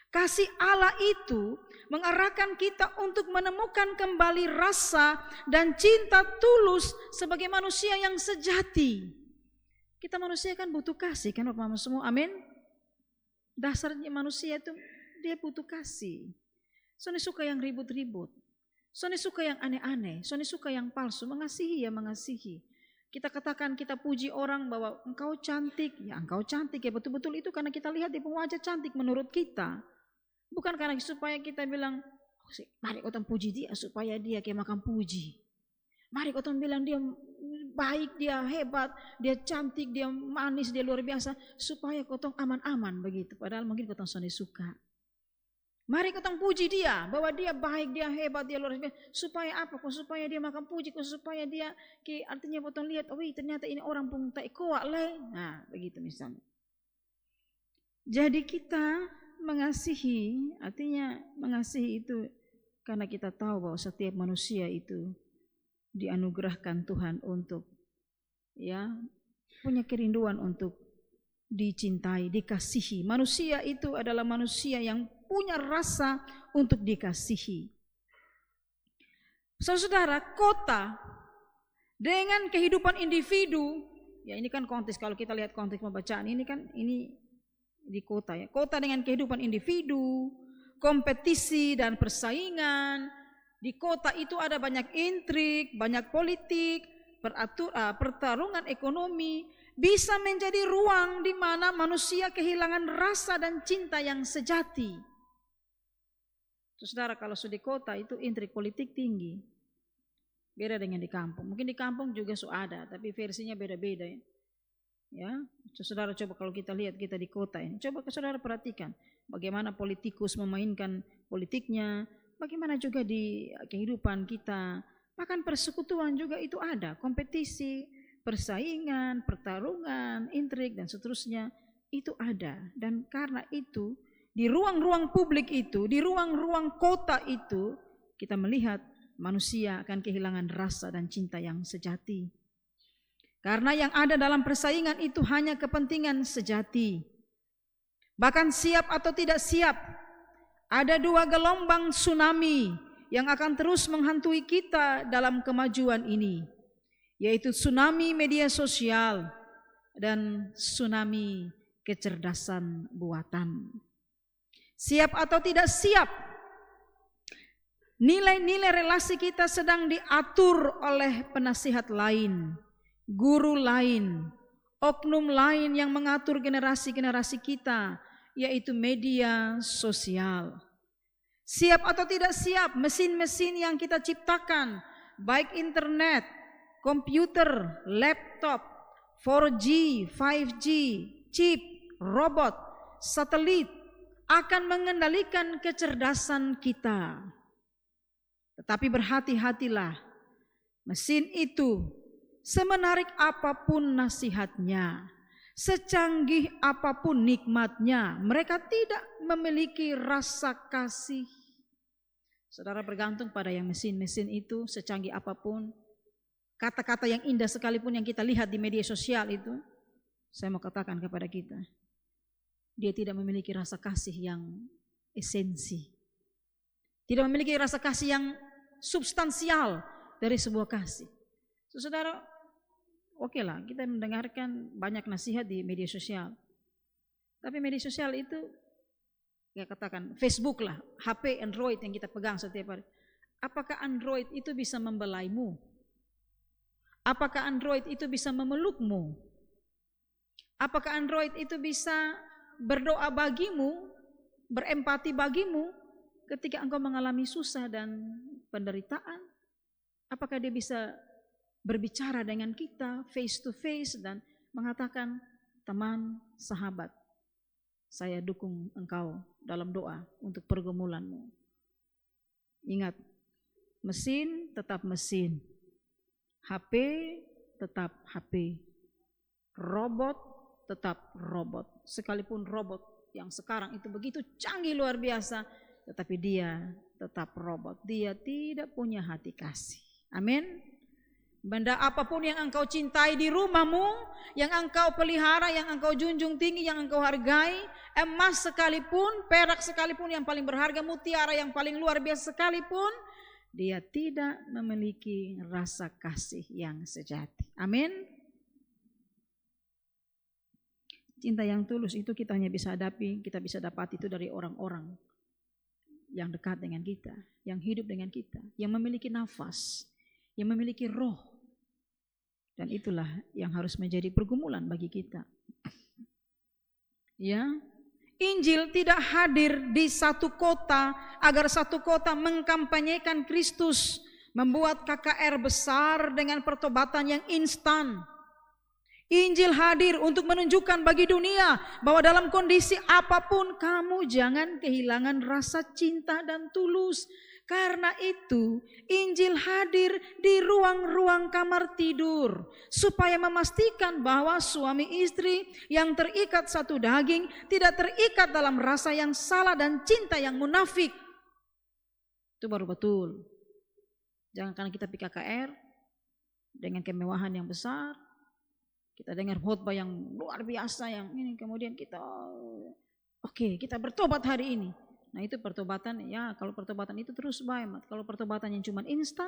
Kasih Allah itu mengarahkan kita untuk menemukan kembali rasa dan cinta tulus sebagai manusia yang sejati. Kita manusia kan butuh kasih, kan Bapak semua, amin. Dasarnya manusia itu dia butuh kasih. Soalnya suka yang ribut-ribut, soalnya suka yang aneh-aneh, soalnya suka yang palsu. Mengasihi ya mengasihi. Kita katakan, kita puji orang bahwa engkau cantik, ya engkau cantik ya betul-betul itu karena kita lihat dia wajah cantik menurut kita. Bukan karena supaya kita bilang, mari kau puji dia supaya dia kayak makan puji. Mari kau bilang dia baik, dia hebat, dia cantik, dia manis, dia luar biasa, supaya kau aman-aman begitu. Padahal mungkin kau soalnya suka. Mari kau puji dia bahwa dia baik, dia hebat, dia luar biasa. Supaya apa? Kau supaya dia makan puji, kau supaya dia artinya kau lihat, oh ternyata ini orang pun tak kuat le. Nah begitu misalnya. Jadi kita mengasihi, artinya mengasihi itu karena kita tahu bahwa setiap manusia itu dianugerahkan Tuhan untuk ya punya kerinduan untuk dicintai, dikasihi. Manusia itu adalah manusia yang punya rasa untuk dikasihi. Saudara, kota dengan kehidupan individu, ya ini kan konteks, kalau kita lihat konteks pembacaan ini kan ini di kota ya. Kota dengan kehidupan individu, kompetisi dan persaingan. Di kota itu ada banyak intrik, banyak politik, pertarungan ekonomi, bisa menjadi ruang di mana manusia kehilangan rasa dan cinta yang sejati. Saudara, kalau di kota itu intrik politik tinggi. Beda dengan di kampung. Mungkin di kampung juga ada, tapi versinya beda-beda ya. Ya, saudara coba kalau kita lihat kita di kota ini, coba saudara perhatikan bagaimana politikus memainkan politiknya, bagaimana juga di kehidupan kita, bahkan persekutuan juga itu ada, kompetisi, persaingan, pertarungan, intrik dan seterusnya itu ada. Dan karena itu di ruang-ruang publik itu, di ruang-ruang kota itu kita melihat manusia akan kehilangan rasa dan cinta yang sejati. Karena yang ada dalam persaingan itu hanya kepentingan sejati. Bahkan siap atau tidak siap, ada 2 gelombang tsunami yang akan terus menghantui kita dalam kemajuan ini, yaitu tsunami media sosial dan tsunami kecerdasan buatan. Siap atau tidak siap, nilai-nilai relasi kita sedang diatur oleh penasihat lain, guru lain, oknum lain yang mengatur generasi-generasi kita, yaitu media sosial. Siap atau tidak siap, mesin-mesin yang kita ciptakan, baik internet, komputer, laptop, 4G, 5G, chip, robot, satelit akan mengendalikan kecerdasan kita. Tetapi berhati-hatilah, mesin itu semenarik apapun nasihatnya, secanggih apapun nikmatnya, mereka tidak memiliki rasa kasih. Saudara bergantung pada yang mesin-mesin itu, secanggih apapun, kata-kata yang indah sekalipun yang kita lihat di media sosial itu, saya mau katakan kepada kita, dia tidak memiliki rasa kasih yang esensi. Tidak memiliki rasa kasih yang substansial dari sebuah kasih. Saudara, oke lah, kita mendengarkan banyak nasihat di media sosial. Tapi media sosial itu, ya katakan Facebook lah, HP Android yang kita pegang setiap hari. Apakah Android itu bisa membelaimu? Apakah Android itu bisa memelukmu? Apakah Android itu bisa berdoa bagimu, berempati bagimu ketika engkau mengalami susah dan penderitaan? Apakah dia bisa berbicara dengan kita face to face dan mengatakan, teman, sahabat, saya dukung engkau dalam doa untuk pergumulanmu. Ingat, mesin tetap mesin, HP tetap HP, robot tetap robot. Sekalipun robot yang sekarang itu begitu canggih luar biasa, tetapi dia tetap robot. Dia tidak punya hati kasih. Amin. Benda apapun yang engkau cintai di rumahmu, yang engkau pelihara, yang engkau junjung tinggi, yang engkau hargai, emas sekalipun, perak sekalipun yang paling berharga, mutiara yang paling luar biasa sekalipun, dia tidak memiliki rasa kasih yang sejati. Amin. Cinta yang tulus itu kita hanya bisa hadapi, kita bisa dapat itu dari orang-orang yang dekat dengan kita, yang hidup dengan kita, yang memiliki nafas, yang memiliki roh. Dan itulah yang harus menjadi pergumulan bagi kita. Ya, Injil tidak hadir di satu kota agar satu kota mengkampanyekan Kristus, membuat KKR besar dengan pertobatan yang instan. Injil hadir untuk menunjukkan bagi dunia bahwa dalam kondisi apapun kamu jangan kehilangan rasa cinta dan tulus. Karena itu Injil hadir di ruang-ruang kamar tidur supaya memastikan bahwa suami istri yang terikat satu daging tidak terikat dalam rasa yang salah dan cinta yang munafik. Itu baru betul. Jangan karena kita PKKR dengan kemewahan yang besar, kita dengar khotbah yang luar biasa yang ini, kemudian kita oke, kita bertobat hari ini. Nah itu pertobatan, ya kalau pertobatan itu terus baik. Kalau pertobatan yang cuma instan,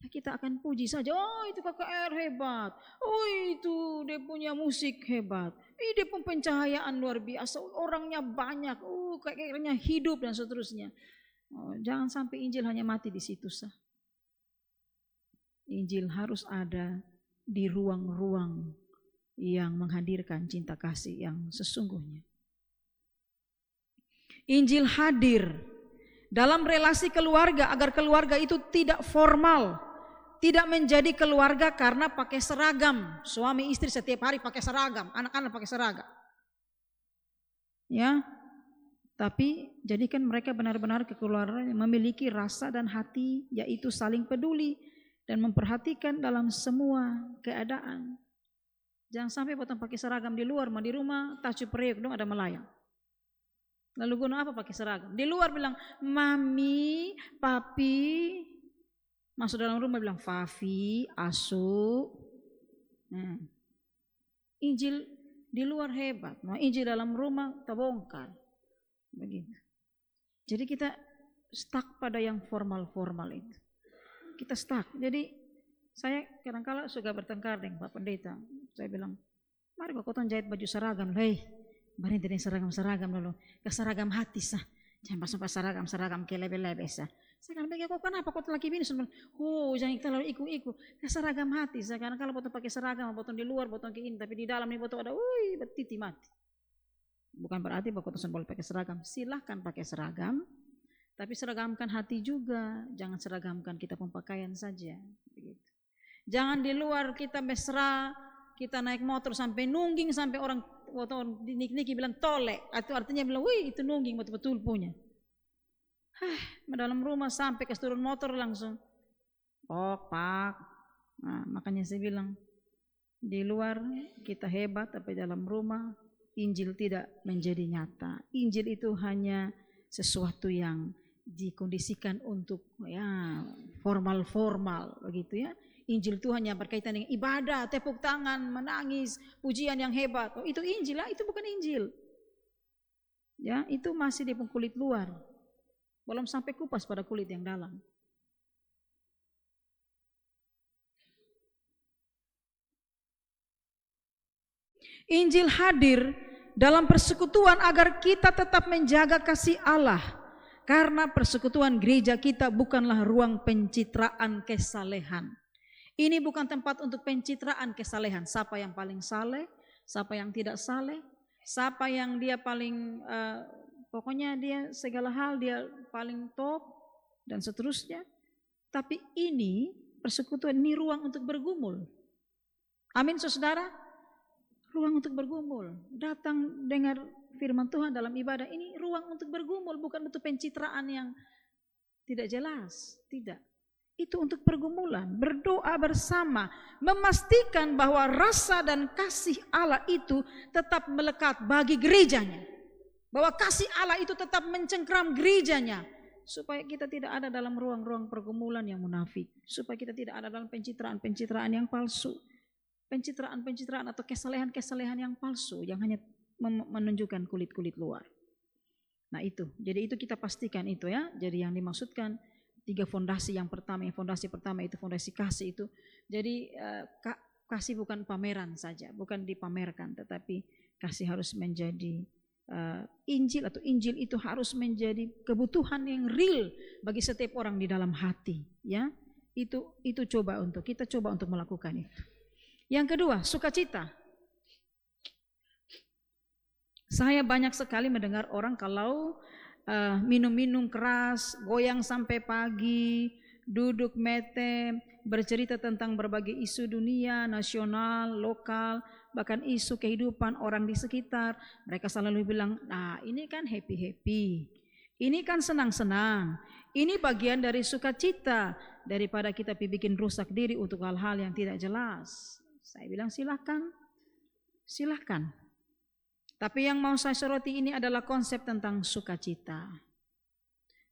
ya kita akan puji saja. Oh itu KKR hebat, oh itu dia punya musik hebat, dia pun pencahayaan luar biasa, orangnya banyak, kayaknya hidup dan seterusnya. Jangan sampai Injil hanya mati di situ sah. Injil harus ada di ruang-ruang yang menghadirkan cinta kasih yang sesungguhnya. Injil hadir dalam relasi keluarga agar keluarga itu tidak formal, tidak menjadi keluarga karena pakai seragam. Suami istri setiap hari pakai seragam, anak-anak pakai seragam. Ya, tapi jadikan mereka benar-benar kekeluargaan yang memiliki rasa dan hati, yaitu saling peduli dan memperhatikan dalam semua keadaan. Jangan sampai potong pakai seragam di luar, di rumah tacu periuk dong ada melayang. Lalu gunung apa pakai seragam? Di luar bilang mami, papi, masuk dalam rumah bilang Fafi, asu. Nah, Injil di luar hebat, Injil dalam rumah terbongkar. Begitu. Jadi kita stuck pada yang formal-formal itu. Kita stuck. Jadi saya kadang-kala suka bertengkar dengan Pak Pendeta. Saya bilang, mari kau jahit baju seragam, mari tidak seragam-seragam dulu, ke seragam hati sah. Jangan pas seragam kelebe-lebe sah. Saya kan bilang, kau kenapa kau laki bini? Jangan terlalu ikut-ikut. Ke seragam hati sah. Karena kalau potong pakai seragam, potong di luar, potong ke ini, tapi di dalam nih potong ada, betiti mati. Bukan berarti bahwa kau boleh pakai seragam. Silahkan pakai seragam, tapi seragamkan hati juga. Jangan seragamkan kita pakaian saja. Begitu. Jangan di luar kita mesra, kita naik motor sampai nungging, sampai orang Niki bilang tolek, atau artinya bilang, wih itu nungging betul-betul punya. Dalam rumah sampai ke turun motor langsung, pak. Nah, makanya saya bilang, di luar kita hebat, tapi dalam rumah Injil tidak menjadi nyata. Injil itu hanya sesuatu yang dikondisikan untuk ya formal begitu ya. Injil itu hanya berkaitan dengan ibadah, tepuk tangan, menangis, pujian yang hebat. Oh, itu Injil lah, itu bukan Injil. Ya, itu masih di kulit luar. Belum sampai kupas pada kulit yang dalam. Injil hadir dalam persekutuan agar kita tetap menjaga kasih Allah. Karena persekutuan gereja kita bukanlah ruang pencitraan kesalehan. Ini bukan tempat untuk pencitraan kesalehan. Siapa yang paling saleh, siapa yang tidak saleh, siapa yang dia paling, pokoknya dia segala hal dia paling top dan seterusnya. Tapi ini persekutuan, ini ruang untuk bergumul. Amin saudara. Ruang untuk bergumul. Datang dengar firman Tuhan dalam ibadah, ini ruang untuk bergumul, bukan untuk pencitraan yang tidak jelas. Tidak. Itu untuk pergumulan, berdoa bersama, memastikan bahwa rasa dan kasih Allah itu tetap melekat bagi gerejanya. Bahwa kasih Allah itu tetap mencengkram gerejanya. Supaya kita tidak ada dalam ruang-ruang pergumulan yang munafik. Supaya kita tidak ada dalam pencitraan-pencitraan yang palsu. Pencitraan-pencitraan atau kesalehan-kesalehan yang palsu yang hanya menunjukkan kulit-kulit luar. Nah itu, jadi itu kita pastikan itu ya. Jadi yang dimaksudkan 3 fondasi yang pertama, fondasi pertama itu fondasi kasih itu. Jadi kasih bukan pameran saja, bukan dipamerkan, tetapi kasih harus menjadi Injil, atau Injil itu harus menjadi kebutuhan yang real bagi setiap orang di dalam hati. Ya, itu kita coba untuk melakukan itu. Yang kedua, sukacita. Saya banyak sekali mendengar orang kalau minum-minum keras, goyang sampai pagi, duduk mete, bercerita tentang berbagai isu dunia, nasional, lokal, bahkan isu kehidupan orang di sekitar. Mereka selalu bilang, nah ini kan happy-happy, ini kan senang-senang, ini bagian dari sukacita, daripada kita bikin rusak diri untuk hal-hal yang tidak jelas. Saya bilang silahkan. Tapi yang mau saya soroti ini adalah konsep tentang sukacita.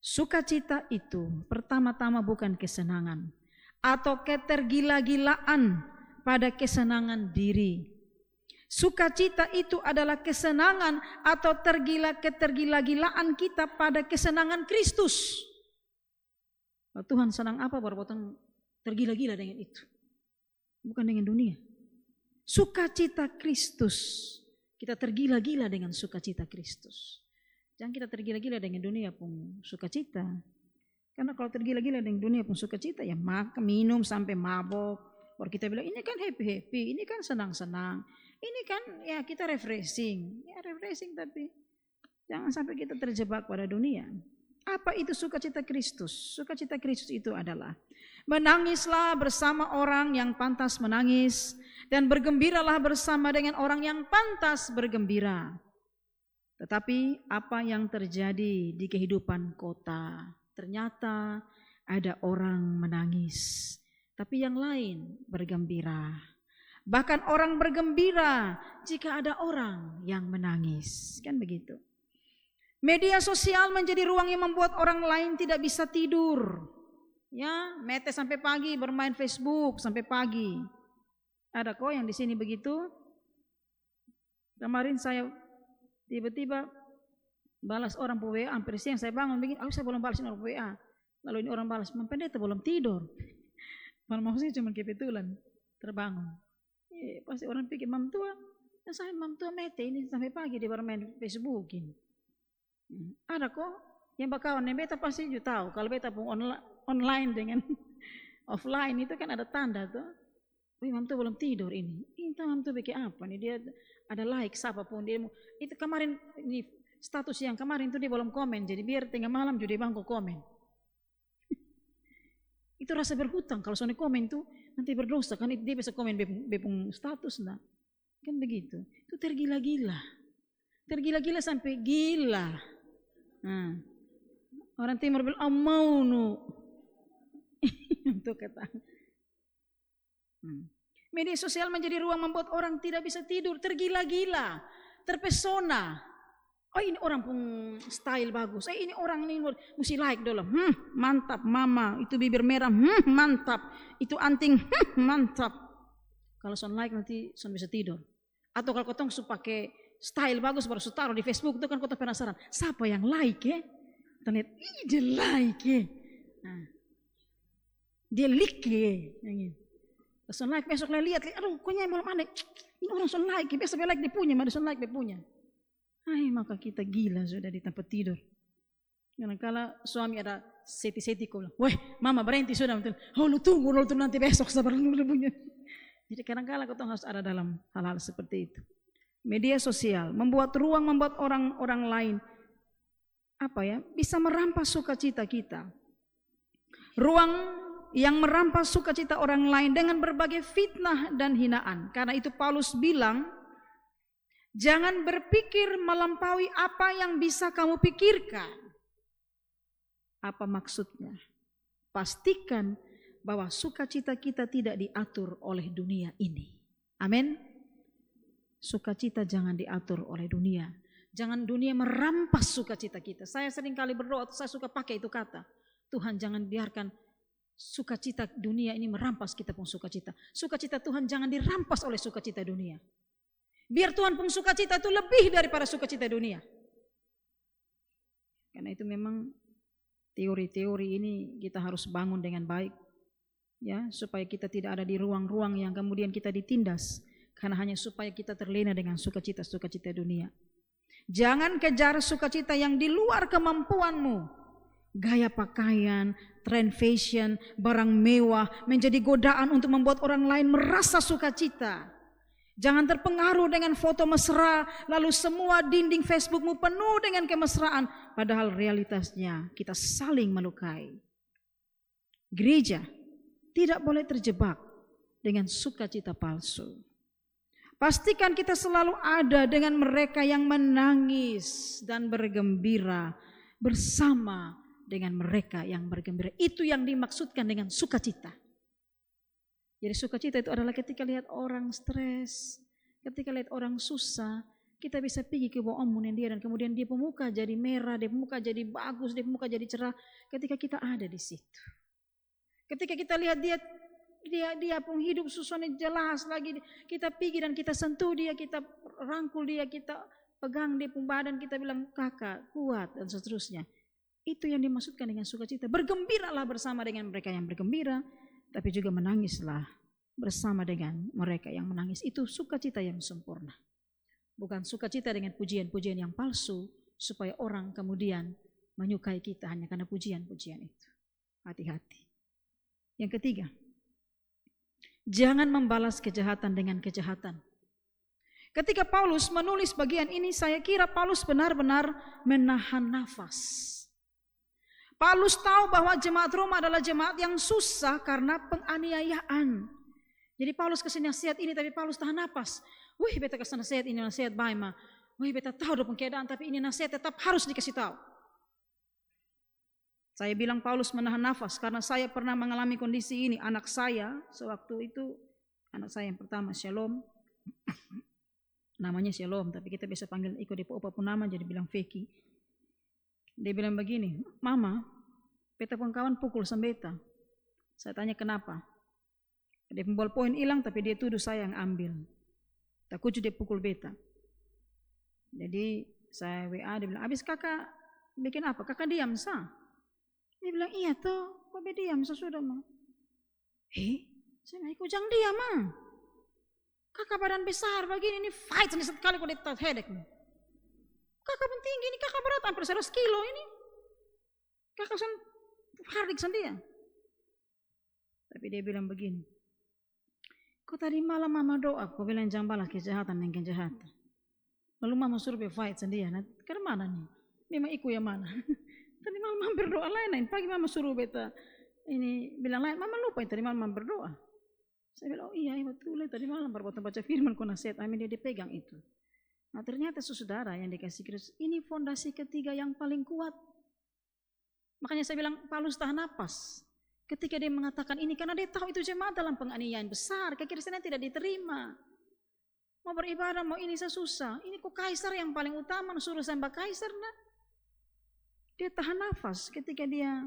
Sukacita itu pertama-tama bukan kesenangan atau ketergila-gilaan pada kesenangan diri. Sukacita itu adalah kesenangan atau ketergila-gilaan kita pada kesenangan Kristus. Tuhan senang apa baru potong tergila-gila dengan itu. Bukan dengan dunia. Sukacita Kristus. Kita tergila-gila dengan sukacita Kristus. Jangan kita tergila-gila dengan dunia pun sukacita. Karena kalau tergila-gila dengan dunia pun sukacita, ya minum sampai mabok. Baru kita bilang ini kan happy-happy, ini kan senang-senang. Ini kan ya kita refreshing. Ya refreshing, tapi jangan sampai kita terjebak pada dunia. Apa itu sukacita Kristus? Sukacita Kristus itu adalah menangislah bersama orang yang pantas menangis, dan bergembiralah bersama dengan orang yang pantas bergembira. Tetapi apa yang terjadi di kehidupan kota? Ternyata ada orang menangis, tapi yang lain bergembira. Bahkan orang bergembira jika ada orang yang menangis. Kan begitu. Media sosial menjadi ruang yang membuat orang lain tidak bisa tidur. Ya, mete sampai pagi, bermain Facebook sampai pagi. Ada kok yang di sini begitu. Kemarin saya tiba-tiba balas orang po WA, hampir siang saya bangun begini, saya belum balas orang po WA. Lalu ini orang balas, pendeta belum tidur. Maksudnya cuma kebetulan terbangun. Pasti orang pikir mam tua mete ini sampai pagi dia bermain Facebook ini. Ada kok yang bakawan beta pasti juga tahu kalau beta pun online dengan offline itu kan ada tanda tuh. Wih, mam tuh belum tidur ini. Ini mam tuh bikin apa nih? Dia ada like siapapun dia. Itu kemarin ini status yang kemarin tuh dia belum komen. Jadi biar tengah malam juga dia bangku komen. Itu rasa berhutang. Kalau soalnya komen tuh nanti berdosa kan dia bisa komen bepung status nah. Kan begitu. Itu tergila-gila. Tergila-gila sampai gila. Nah, orang timur bilang, mau nu. Untuk kata. Media sosial menjadi ruang membuat orang tidak bisa tidur, tergila-gila, terpesona. Oh ini orang pun style bagus. Ini orang ini mesti like dulu. Mantap mama, itu bibir merah. Mantap, itu anting. Mantap. Kalau son like nanti son bisa tidur. Atau kalau kotong su pakai style bagus baru su taruh di Facebook itu kan kotong penasaran. Siapa yang like ya? Ternyata dia like ya. Nah, dia like ya. Son like besok lihat, aduh kok nyembol mana? Ini orang son like, biasa like dia punya, mana son like dia punya. Maka kita gila sudah di tempat tidur. Kadang-kala suami ada seti-seti kau bilang, weh mama berhenti sudah. Oh lu tunggu nanti besok sabar lu punya. Jadi kadang-kala kau harus ada dalam hal-hal seperti itu. Media sosial membuat ruang, membuat orang-orang lain bisa merampas sukacita kita. Ruang yang merampas sukacita orang lain dengan berbagai fitnah dan hinaan. Karena itu Paulus bilang, jangan berpikir melampaui apa yang bisa kamu pikirkan. Apa maksudnya? Pastikan bahwa sukacita kita tidak diatur oleh dunia ini. Amin. Sukacita jangan diatur oleh dunia. Jangan dunia merampas sukacita kita. Saya sering kali berdoa, saya suka pakai itu kata. Tuhan jangan biarkan sukacita dunia ini merampas kita pun sukacita. Sukacita Tuhan jangan dirampas oleh sukacita dunia. Biar Tuhan pun sukacita itu lebih daripada sukacita dunia. Karena itu memang teori-teori ini kita harus bangun dengan baik. Ya, supaya kita tidak ada di ruang-ruang yang kemudian kita ditindas. Karena hanya supaya kita terlena dengan sukacita-sukacita dunia. Jangan kejar sukacita yang di luar kemampuanmu. Gaya pakaian, tren fashion, barang mewah menjadi godaan untuk membuat orang lain merasa sukacita. Jangan terpengaruh dengan foto mesra, lalu semua dinding Facebookmu penuh dengan kemesraan. Padahal realitasnya kita saling melukai. Gereja tidak boleh terjebak dengan sukacita palsu. Pastikan kita selalu ada dengan mereka yang menangis dan bergembira bersama dengan mereka yang bergembira. Itu yang dimaksudkan dengan sukacita. Jadi sukacita itu adalah ketika lihat orang stres, ketika lihat orang susah, kita bisa pergi ke bawah omongan dia dan kemudian dia pemuka jadi merah, dia pemuka jadi bagus, dia pemuka jadi cerah ketika kita ada di situ. Ketika kita lihat dia pun hidup susahnya jelas lagi, kita pergi dan kita sentuh dia, kita rangkul dia, kita pegang dia pun badan, kita bilang kakak kuat dan seterusnya. Itu yang dimaksudkan dengan sukacita. Bergembiralah bersama dengan mereka yang bergembira, tapi juga menangislah bersama dengan mereka yang menangis. Itu sukacita yang sempurna. Bukan sukacita dengan pujian-pujian yang palsu, supaya orang kemudian menyukai kita hanya karena pujian-pujian itu. Hati-hati. Yang ketiga, jangan membalas kejahatan dengan kejahatan. Ketika Paulus menulis bagian ini, saya kira Paulus benar-benar menahan nafas. Paulus tahu bahwa jemaat Roma adalah jemaat yang susah karena penganiayaan. Jadi Paulus kasih nasihat ini, tapi Paulus tahan nafas. Wih, beta kasih nasihat ini, nasihat baik mah. Wih, beta tahu dong keadaan, tapi ini nasihat tetap harus dikasih tahu. Saya bilang Paulus menahan nafas karena saya pernah mengalami kondisi ini. Anak saya sewaktu itu, anak saya yang pertama Shalom, namanya Shalom, tapi kita bisa panggil ikut apapun nama jadi bilang Feki. Dia bilang begini, mama, beta pun kawan pukul sama beta. Saya tanya kenapa? Dia pembawa poin hilang tapi dia tuduh saya yang ambil. Takut dia pukul beta. Jadi saya WA, dia bilang, habis kakak bikin apa? Kakak diam sah. Dia bilang, iya toh, kok beta diam sudah mah. Saya bilang, kok jangan diam mah. Kakak badan besar begini, ini fight sekali kok dia headache. Kakak pun tinggi, ini kakak berat hampir 100 kilo ini. Kakak hardik dia. Tapi dia bilang begini, kok tadi malam mama doa, kok bilang jangan balas kejahatan dengan kejahatan. Lalu mama suruh dia fight sendiri. Nah, ke mana nih? Memang ikut yang mana? Tadi malam mama berdoa lain, pagi mama suruh beta ini bilang lain, mama lupa tadi malam mama berdoa. Saya bilang, oh iya betul, tadi malam baru baca firman kau nasihat, amin, dia dipegang itu. Nah ternyata saudara yang dikasih Kristus, ini fondasi ketiga yang paling kuat. Makanya saya bilang, Paulus tahan napas. Ketika dia mengatakan ini, karena dia tahu itu jemaat dalam penganiayaan besar, kekristenan tidak diterima. Mau beribadah, mau ini susah. Ini kok kaisar yang paling utama, suruh sembah kaisar. Nah. Dia tahan nafas ketika dia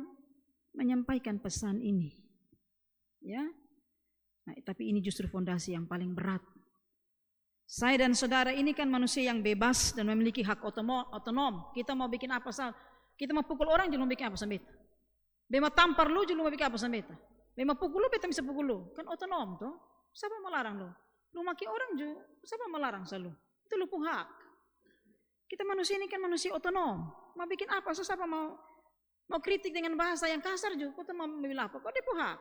menyampaikan pesan ini. Ya, nah, tapi ini justru fondasi yang paling berat. Saya dan saudara ini kan manusia yang bebas dan memiliki hak otonom. Kita mau bikin apa saja. Kita mau pukul orang, jangan mau bikin apa sampai. Bema tampar lu, jangan mau bikin apa sampai. Bema pukul lu, beta bisa pukul lu. Kan otonom toh. Siapa melarang lu? Lu maki orang juga, siapa melarang selalu? Itu lu pun hak. Kita manusia ini kan manusia otonom. Mau bikin apa, siapa mau kritik dengan bahasa yang kasar juga. Kau mau memilih apa? Kau dia pun hak.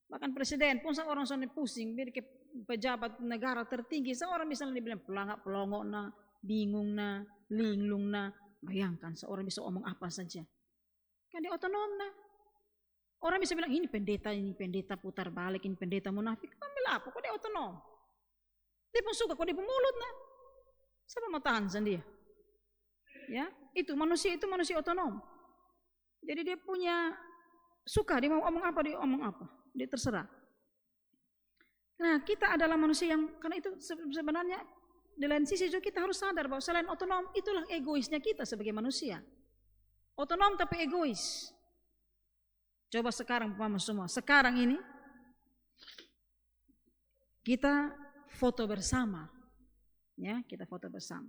Bahkan presiden pun orang sana pusing, biar ke pejabat negara tertinggi, seorang misalnya dibilang pelongok na, bingung na, linglung na. Bayangkan seorang bisa omong apa saja. Kan dia otonom na. Orang bisa bilang ini pendeta putar balik, ini pendeta munafik. Ambil apa? Kok dia otonom? Dia pun suka, kok dia pun mulut na. Siapa mau tahan sendiri? Ya, itu manusia otonom. Jadi dia punya suka, dia mau omong apa, dia terserah. Nah, kita adalah manusia yang, karena itu sebenarnya di lain sisi juga kita harus sadar bahwa selain otonom, itulah egoisnya kita sebagai manusia. Otonom tapi egois. Coba sekarang Bapak semua, sekarang ini kita foto bersama. Ya, kita foto bersama.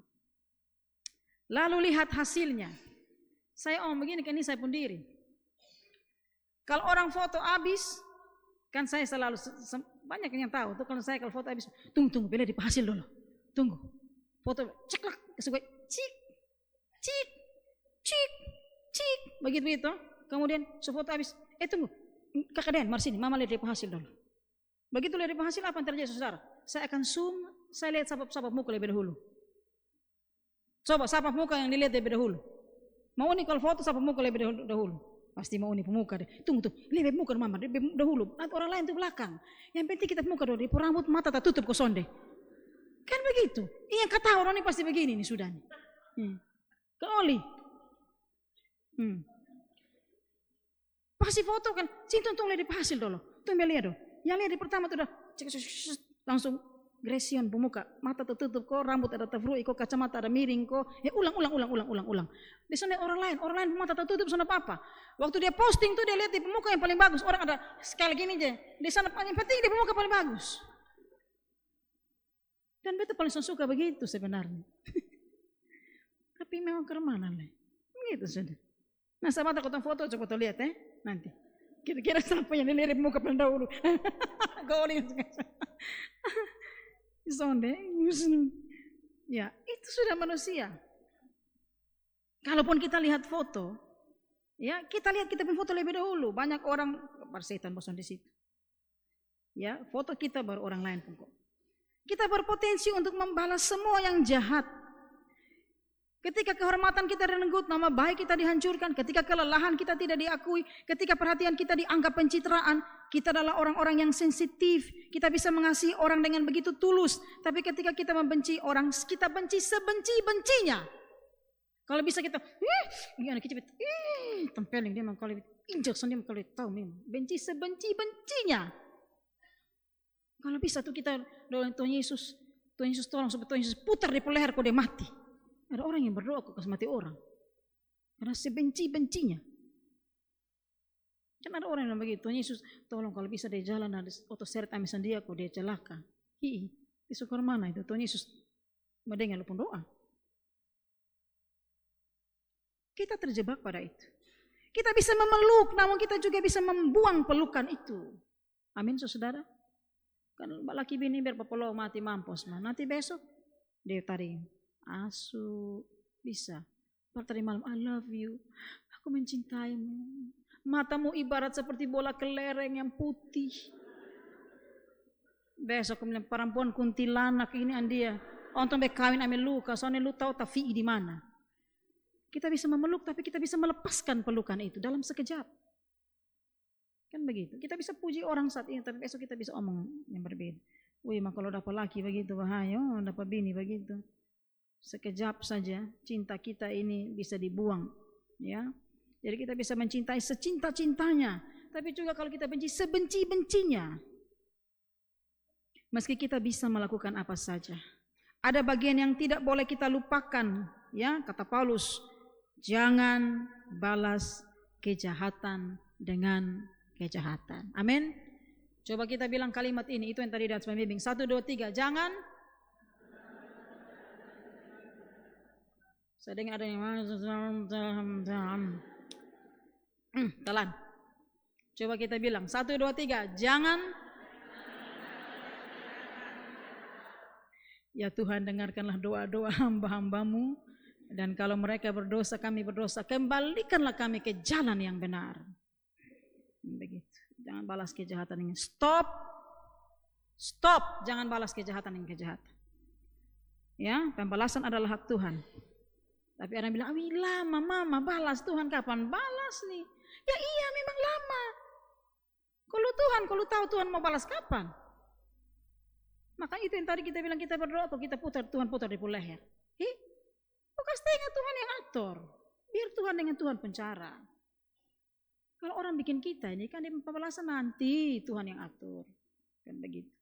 Lalu lihat hasilnya. Saya begini kan ini saya pun diri. Kalau orang foto habis, kan saya selalu banyak yang tahu tuh kalau foto habis, tunggu bila dihasil dulu. Tunggu. Foto ceklak kesukai cik cik cik cik begitu. Kemudian foto habis, tunggu. Kakak Den, mari sini, Mama lihat hasil dulu. Begitu lihat hasil apa yang terjadi saudara? Saya akan zoom, saya lihat sabab muka lebih dahulu. Coba sabab muka yang dilihat lebih dahulu. Mau nih kalau foto sabab muka lebih dahulu. Pasti mau nih pemuka deh. Tunggu, lihat muka Mama lebih dahulu. Nanti orang lain tuh belakang. Yang penting kita muka dulu. Rambut mata tak tutup kosonde. Kan begitu. Iya kata orang ini pasti begini nih sudah nih. Ke Oli. Pasti foto kan. Sini tung lihat hasil dulu. Tuh lihat dong. Yang lihat di pertama tuh udah langsung gresion pemuka, mata tertutup kok, rambut ada tafrui kok, kacamata ada miring kok. Ulang. Di sana orang lain mata tertutup sana apa? Waktu dia posting tuh dia lihat di pemuka yang paling bagus. Orang ada sekali gini aja. Di sana yang penting di pemuka paling bagus. Dan beta paling suka begitu sebenarnya. Tapi memang kemana lah? Begitu sudah. Nah sahabat aku foto coba tuh lihat nanti. Kira-kira siapa yang dilihat muka paling dahulu? Goling. Sonde, ya itu sudah manusia. Kalaupun kita lihat foto, ya kita pun foto lebih dahulu. Banyak orang persetan bosan di situ. Ya foto kita baru orang lain pun kok. Kita berpotensi untuk membalas semua yang jahat. Ketika kehormatan kita direnggut, nama baik kita dihancurkan. Ketika kelelahan kita tidak diakui. Ketika perhatian kita dianggap pencitraan. Kita adalah orang-orang yang sensitif. Kita bisa mengasihi orang dengan begitu tulus. Tapi ketika kita membenci orang, kita benci sebenci-bencinya. Kalau bisa kita, tempelin dia memang kalau injak sendiri kalau tahu memang. Benci sebenci-bencinya. Kalau bisa tuh kita doain Tuhan Yesus tolong supaya Tuhan Yesus putar di leher kau dia mati. Ada orang yang berdoa kok kasih mati orang. Karena sebenci-bencinya. Kan ada orang yang begitu. Yesus tolong kalau bisa dia jalan ada seret amisan dia kok dia celaka. Di sukar mana itu? Tuhan Yesus mendengar pun doa. Kita terjebak pada itu. Kita bisa memeluk, namun kita juga bisa membuang pelukan itu. Amin saudara. Kan laki bini biar papalo mati mampus mah. Nanti besok dia tarik. Asu bisa. Tadi malam I love you. Aku mencintaimu. Matamu ibarat seperti bola kelereng yang putih. Besok kemudian perempuan kuntilanak ini dia. Untuk berkawin ame luka. Soalnya lu tahu tafi di mana. Kita bisa memeluk tapi kita bisa melepaskan pelukan itu dalam sekejap. Kan begitu. Kita bisa puji orang saat ini, tapi besok kita bisa omong yang berbeda. Wih, mah kalau dapat laki begitu bahaya, dapat bini begitu. Sekejap saja cinta kita ini bisa dibuang, ya. Jadi kita bisa mencintai secinta-cintanya, tapi juga kalau kita benci sebenci-bencinya. Meski kita bisa melakukan apa saja, ada bagian yang tidak boleh kita lupakan, ya, kata Paulus, jangan balas kejahatan dengan kejahatan. Amin. Coba kita bilang kalimat ini, itu yang tadi di atas pembimbing. 1, 2, 3, jangan. Saya dengar ada yang telan. Coba kita bilang 1, 2, 3, jangan. Ya Tuhan, dengarkanlah doa-doa hamba-hambamu, dan kalau mereka berdosa, kami berdosa, kembalikanlah kami ke jalan yang benar. Begitu. Jangan balas kejahatan dengan stop, jangan balas kejahatan dengan kejahatan. Ya, pembalasan adalah hak Tuhan. Tapi orang bilang, lama mama balas, Tuhan kapan balas nih? Ya iya, memang lama. Kalau tahu Tuhan mau balas kapan? Maka itu yang tadi kita bilang, kita berdoa atau kita putar, Tuhan putar di leher. Bukan setengah Tuhan yang atur. Biar Tuhan dengan Tuhan pencara. Kalau orang bikin kita ini kan di pembalasan nanti Tuhan yang atur. Kan begitu.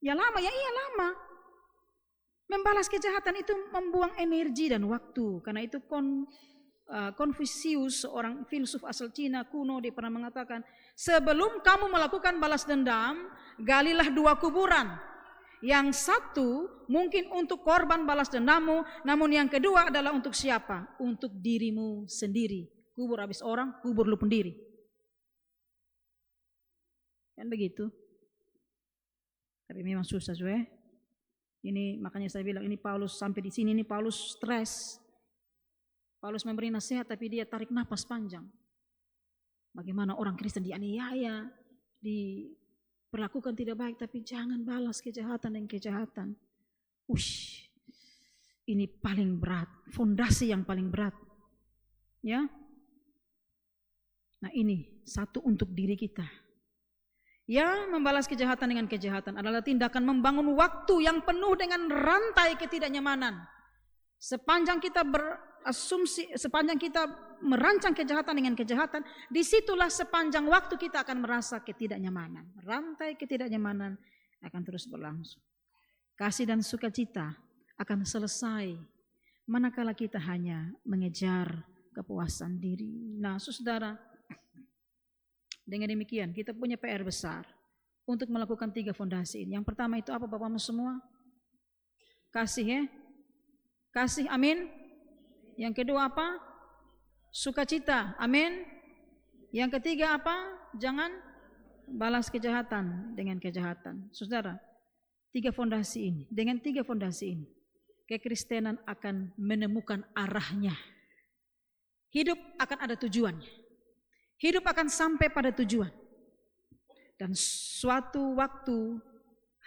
Ya lama, ya iya lama. Membalas kejahatan itu membuang energi dan waktu. Karena itu Konfusius, seorang filsuf asal Cina kuno, dia pernah mengatakan, sebelum kamu melakukan balas dendam, galilah 2 kuburan. Yang satu mungkin untuk korban balas dendammu, namun yang kedua adalah untuk siapa? Untuk dirimu sendiri. Kubur habis orang, kubur lu pendiri. Kan begitu. Tapi memang susah, juga. Ini makanya saya bilang, ini Paulus sampai di sini, ini Paulus stres. Paulus memberi nasihat tapi dia tarik napas panjang. Bagaimana orang Kristen dianiaya, diperlakukan tidak baik, tapi jangan balas kejahatan dengan kejahatan. Ini paling berat, fondasi yang paling berat. Ya. Nah ini satu untuk diri kita. Ya, membalas kejahatan dengan kejahatan adalah tindakan membangun waktu yang penuh dengan rantai ketidaknyamanan. Sepanjang kita berasumsi, sepanjang kita merancang kejahatan dengan kejahatan, disitulah sepanjang waktu kita akan merasa ketidaknyamanan. Rantai ketidaknyamanan akan terus berlangsung. Kasih dan sukacita akan selesai manakala kita hanya mengejar kepuasan diri. Nah, saudara, dengan demikian kita punya PR besar untuk melakukan 3 fondasi ini. Yang pertama itu apa Bapak-Ibu semua? Kasih, ya. Kasih, amin. Yang kedua apa? Sukacita, amin. Yang ketiga apa? Jangan balas kejahatan dengan kejahatan. Saudara, 3 fondasi ini, dengan 3 fondasi ini, kekristenan akan menemukan arahnya. Hidup akan ada tujuannya. Hidup akan sampai pada tujuan. Dan suatu waktu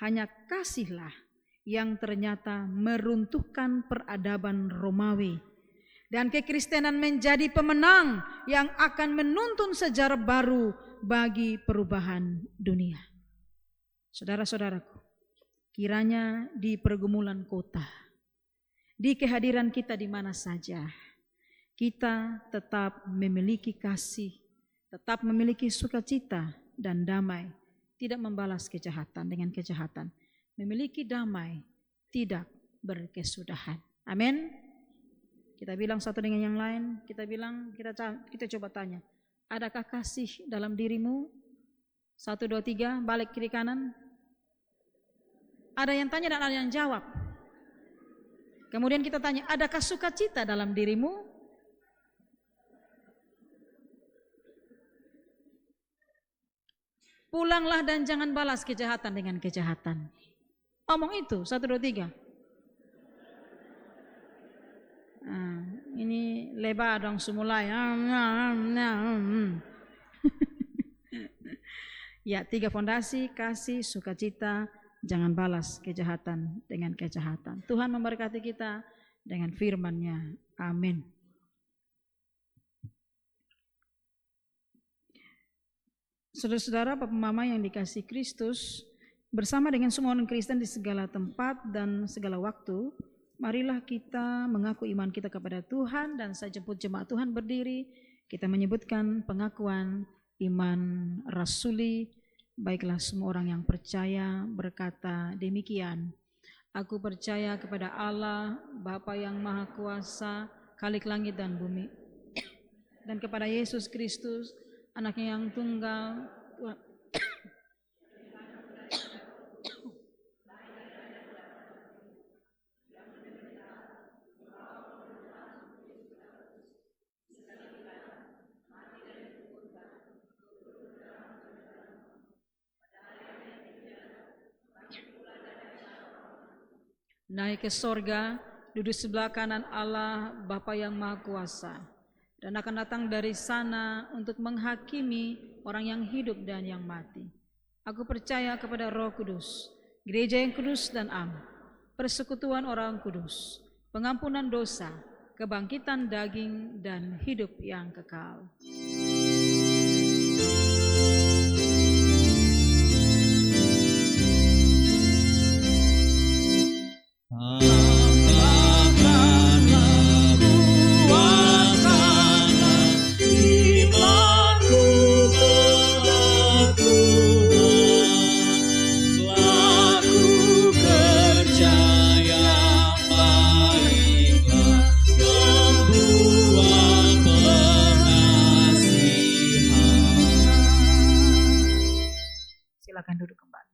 hanya kasihlah yang ternyata meruntuhkan peradaban Romawi. Dan kekristenan menjadi pemenang yang akan menuntun sejarah baru bagi perubahan dunia. Saudara-saudaraku, kiranya di pergumulan kota, di kehadiran kita di mana saja, kita tetap memiliki kasih, tetap memiliki sukacita dan damai, tidak membalas kejahatan dengan kejahatan, memiliki damai, tidak berkesudahan. Amin. Kita bilang satu dengan yang lain, kita coba tanya, adakah kasih dalam dirimu? 1, 2, 3, balik kiri kanan. Ada yang tanya dan ada yang jawab. Kemudian kita tanya, adakah sukacita dalam dirimu? Pulanglah dan jangan balas kejahatan dengan kejahatan. Omong itu, 1, 2, 3. Ini lebar dong semulai. Ya, 3 fondasi, kasih, sukacita, jangan balas kejahatan dengan kejahatan. Tuhan memberkati kita dengan firman-Nya. Amin. Saudara-saudara, Bapak Mama yang dikasihi Kristus, bersama dengan semua orang Kristen di segala tempat dan segala waktu, marilah kita mengaku iman kita kepada Tuhan, dan saya jemput jemaat Tuhan berdiri, kita menyebutkan pengakuan iman rasuli. Baiklah, semua orang yang percaya berkata demikian. Aku percaya kepada Allah, Bapa yang Maha Kuasa, Khalik langit dan bumi, dan kepada Yesus Kristus, Anaknya yang tunggal, naik ke sorga, duduk sebelah kanan Allah, Bapa yang Maha Kuasa, dan akan datang dari sana untuk menghakimi orang yang hidup dan yang mati. Aku percaya kepada Roh Kudus, gereja yang kudus dan am, persekutuan orang kudus, pengampunan dosa, kebangkitan daging, dan hidup yang kekal. Silakan duduk kembali.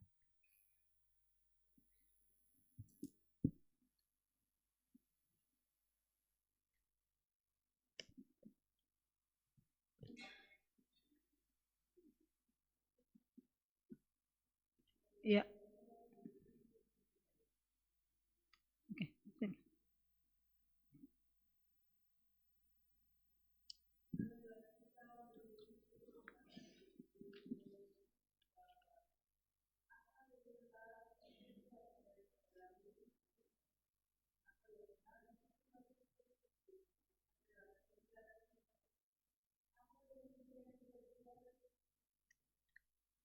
Ya. Oke.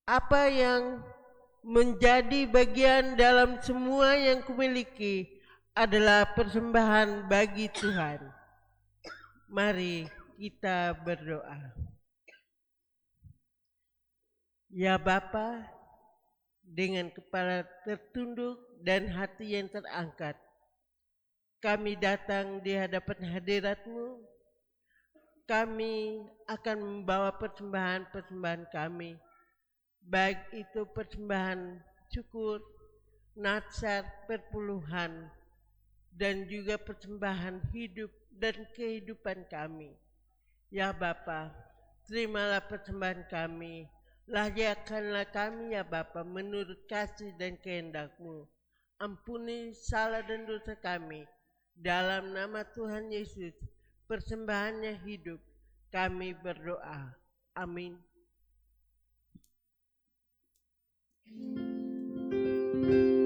Apa yang menjadi bagian dalam semua yang kumiliki adalah persembahan bagi Tuhan. Mari kita berdoa. Ya Bapa, dengan kepala tertunduk dan hati yang terangkat, kami datang di hadapan hadirat-Mu. Kami akan membawa persembahan-persembahan kami, baik itu persembahan syukur, natsar, perpuluhan, dan juga persembahan hidup dan kehidupan kami. Ya Bapa, terimalah persembahan kami, layakanlah kami ya Bapa menurut kasih dan kehendak-Mu. Ampuni salah dan dosa kami, dalam nama Tuhan Yesus, persembahannya hidup, kami berdoa. Amin. Berkat-Mu turun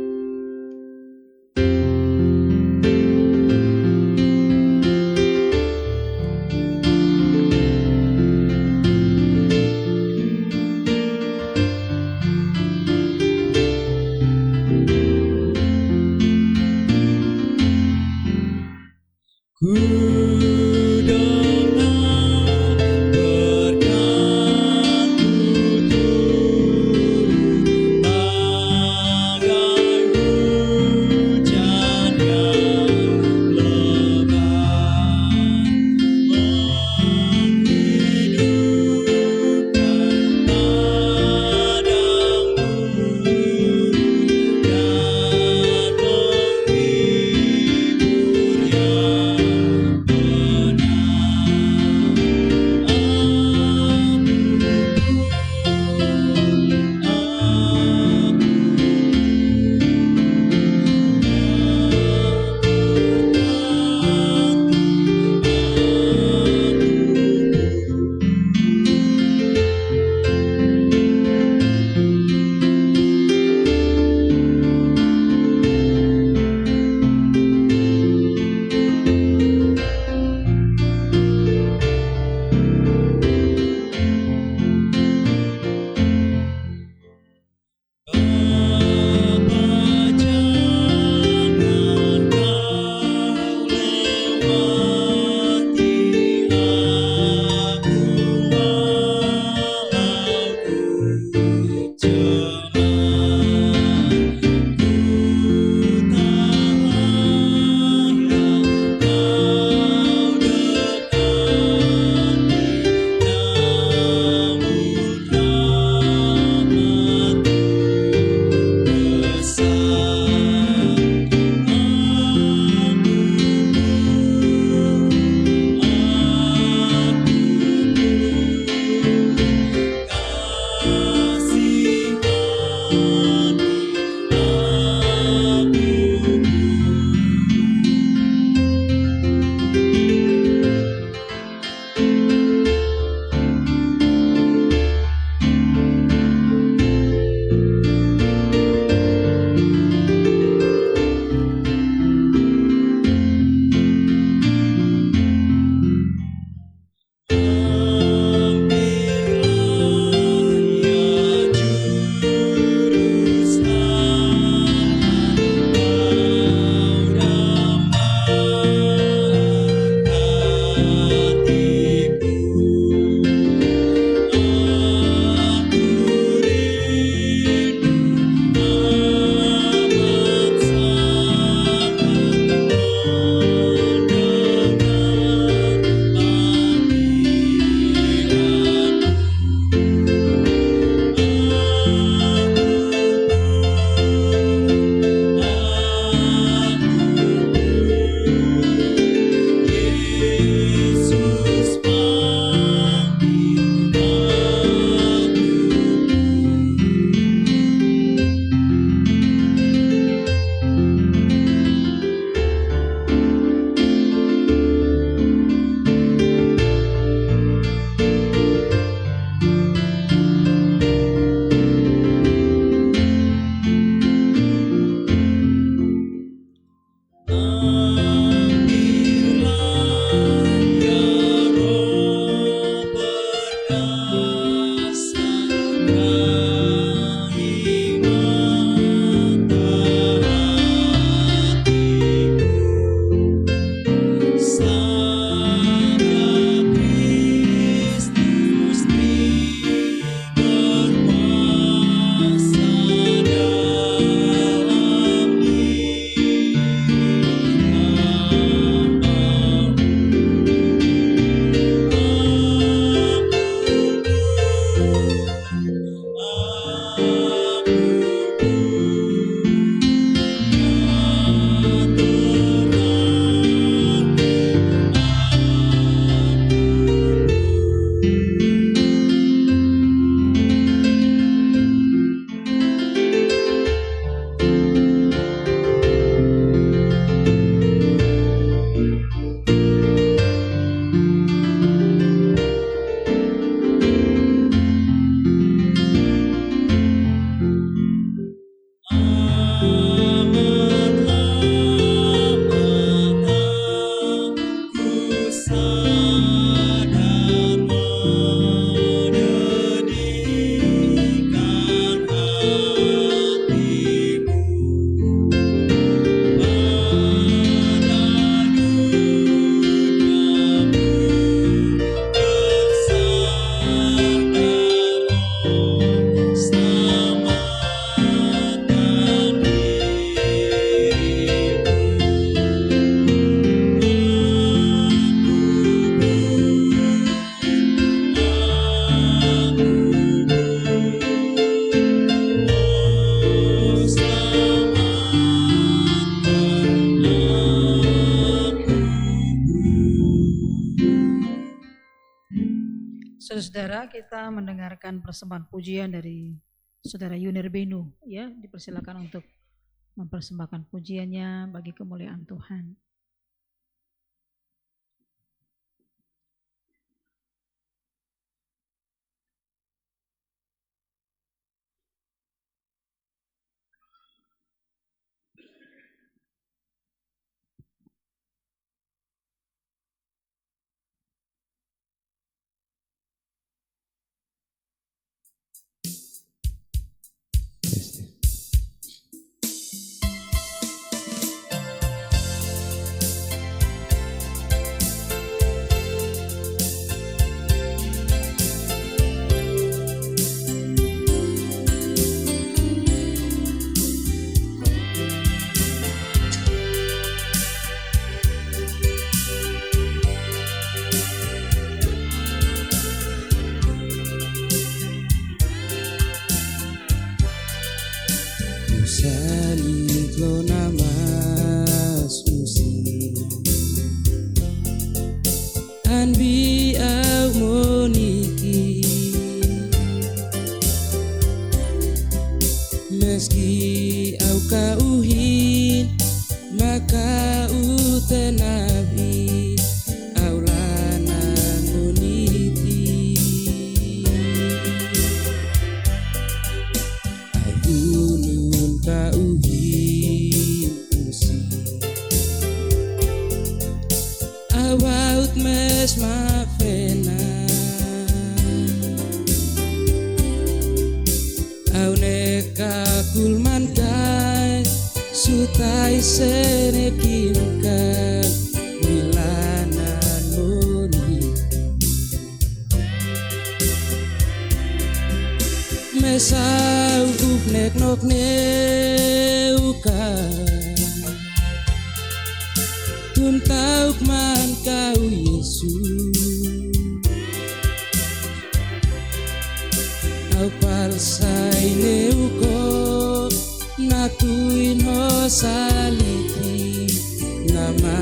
Saudara-saudara, kita mendengarkan persembahan pujian dari Saudara Yunir Benu, ya, dipersilakan untuk mempersembahkan pujiannya bagi kemuliaan Tuhan. Salinglo nama susi Anbi au moniki Meski au kauhin maka utenabi au lana moniti Aigunun kauhin usi Awaut mes mafena Au neka kulman kai sutai senekinkan milanan moni Mesau ufnek nok neuka Tuntauk man kau Yesus Au palsai neuko natuin ho saliti nama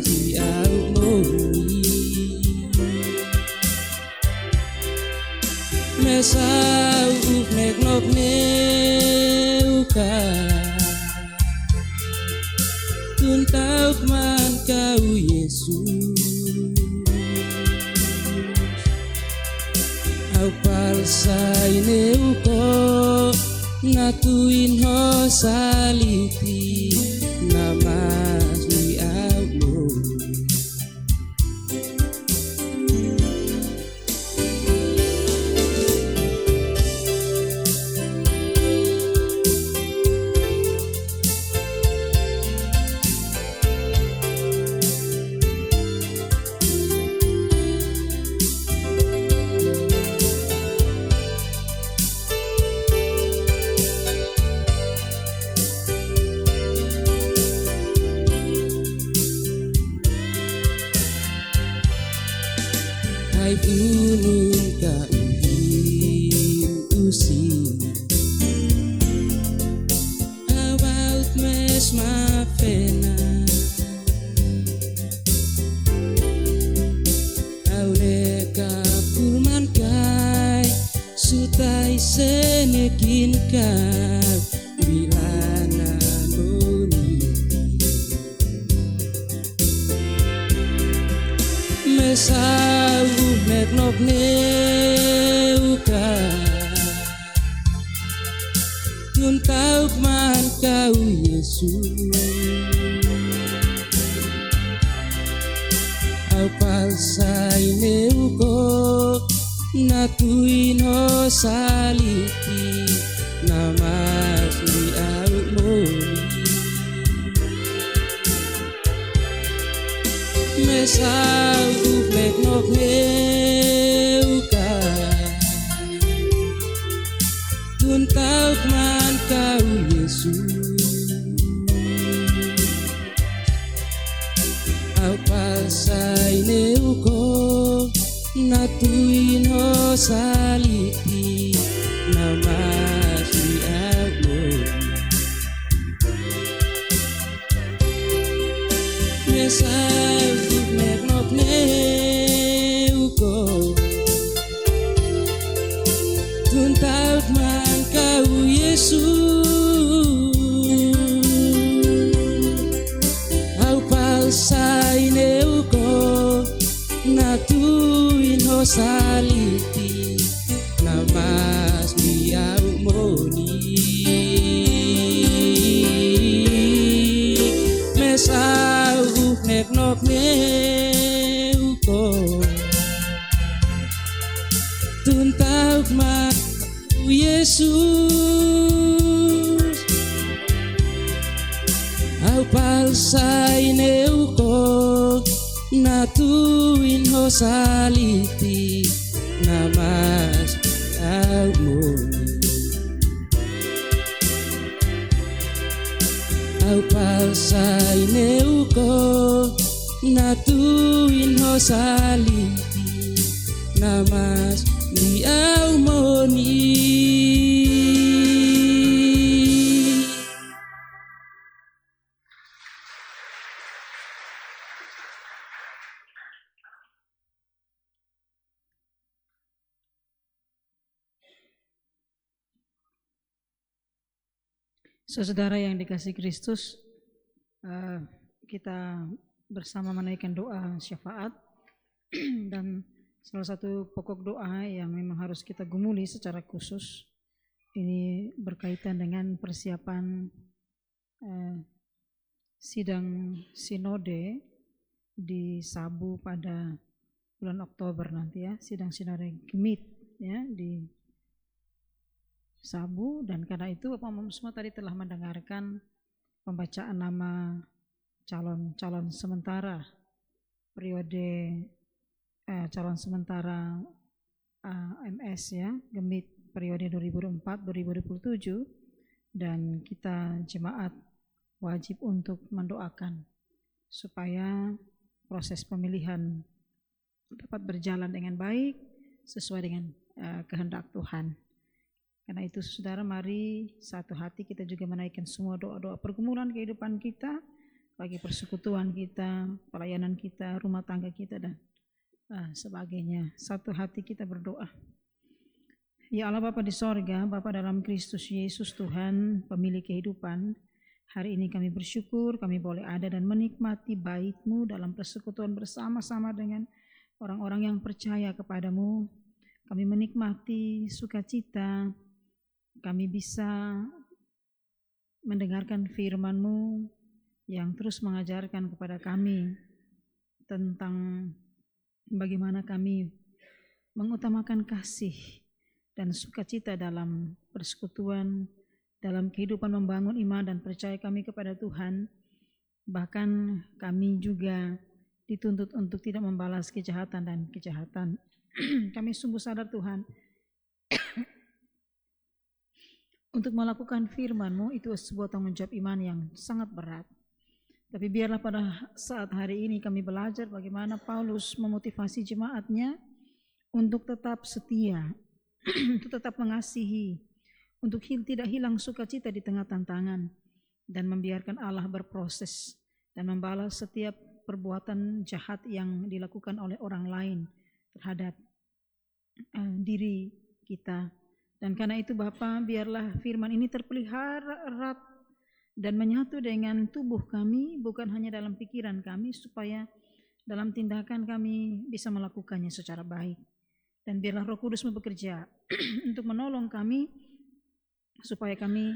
di au moni Mesau ufnek nok neuka Tuntauk man kau Yesus Au palsai neuko ngatuin ho saliti nama di au moni Hai gunung kauhin usi Awaut mes mafena Au neka kulman kai sutai senekin kai bilana moni Mesau nek nok neuka Tuntauk man kau Yesus Au palsai neuko natuin ho saliti nama di au moni Mesau ufnek nok neuka Tuntauk man kau Yesus Au palsai neuko natuin ho saliti nama di au moni Mesau ufnek nok neuko natuin ho saliti namas biau moni mesau nek nok neuko tuntau mak Yesus au palsai neuko natuin ho saliti namas au moni au palsai neuko natuin ho saliti namas au moni. Saudara yang dikasihi Kristus, kita bersama menaikkan doa syafaat dan salah satu pokok doa yang memang harus kita gumuli secara khusus ini berkaitan dengan persiapan sidang sinode di Sabu pada bulan Oktober nanti ya, sidang sinode Gemit ya di Sabu, dan karena itu Bapak-Bapak semua tadi telah mendengarkan pembacaan nama calon sementara periode calon sementara MS ya Gemit periode 2004-2027, dan kita jemaat wajib untuk mendoakan supaya proses pemilihan dapat berjalan dengan baik sesuai dengan kehendak Tuhan. Karena itu saudara, mari satu hati kita juga menaikkan semua doa-doa pergumulan kehidupan kita, bagi persekutuan kita, pelayanan kita, rumah tangga kita dan sebagainya. Satu hati kita berdoa. Ya Allah Bapa di sorga, Bapa dalam Kristus Yesus Tuhan, pemilik kehidupan, hari ini kami bersyukur kami boleh ada dan menikmati bait-Mu dalam persekutuan bersama-sama dengan orang-orang yang percaya kepadamu. Kami menikmati sukacita, kami bisa mendengarkan firman-Mu yang terus mengajarkan kepada kami tentang bagaimana kami mengutamakan kasih dan sukacita dalam persekutuan, dalam kehidupan membangun iman dan percaya kami kepada Tuhan. Bahkan kami juga dituntut untuk tidak membalas kejahatan dan kejahatan. Kami sungguh sadar Tuhan, untuk melakukan firman-Mu itu sebuah tanggung jawab iman yang sangat berat. Tapi biarlah pada saat hari ini kami belajar bagaimana Paulus memotivasi jemaatnya untuk tetap setia, untuk tetap mengasihi, untuk tidak hilang sukacita di tengah tantangan, dan membiarkan Allah berproses dan membalas setiap perbuatan jahat yang dilakukan oleh orang lain terhadap diri kita. Dan karena itu Bapa, biarlah firman ini terpelihara erat dan menyatu dengan tubuh kami, bukan hanya dalam pikiran kami, supaya dalam tindakan kami bisa melakukannya secara baik. Dan biarlah Roh Kudus bekerja untuk menolong kami supaya kami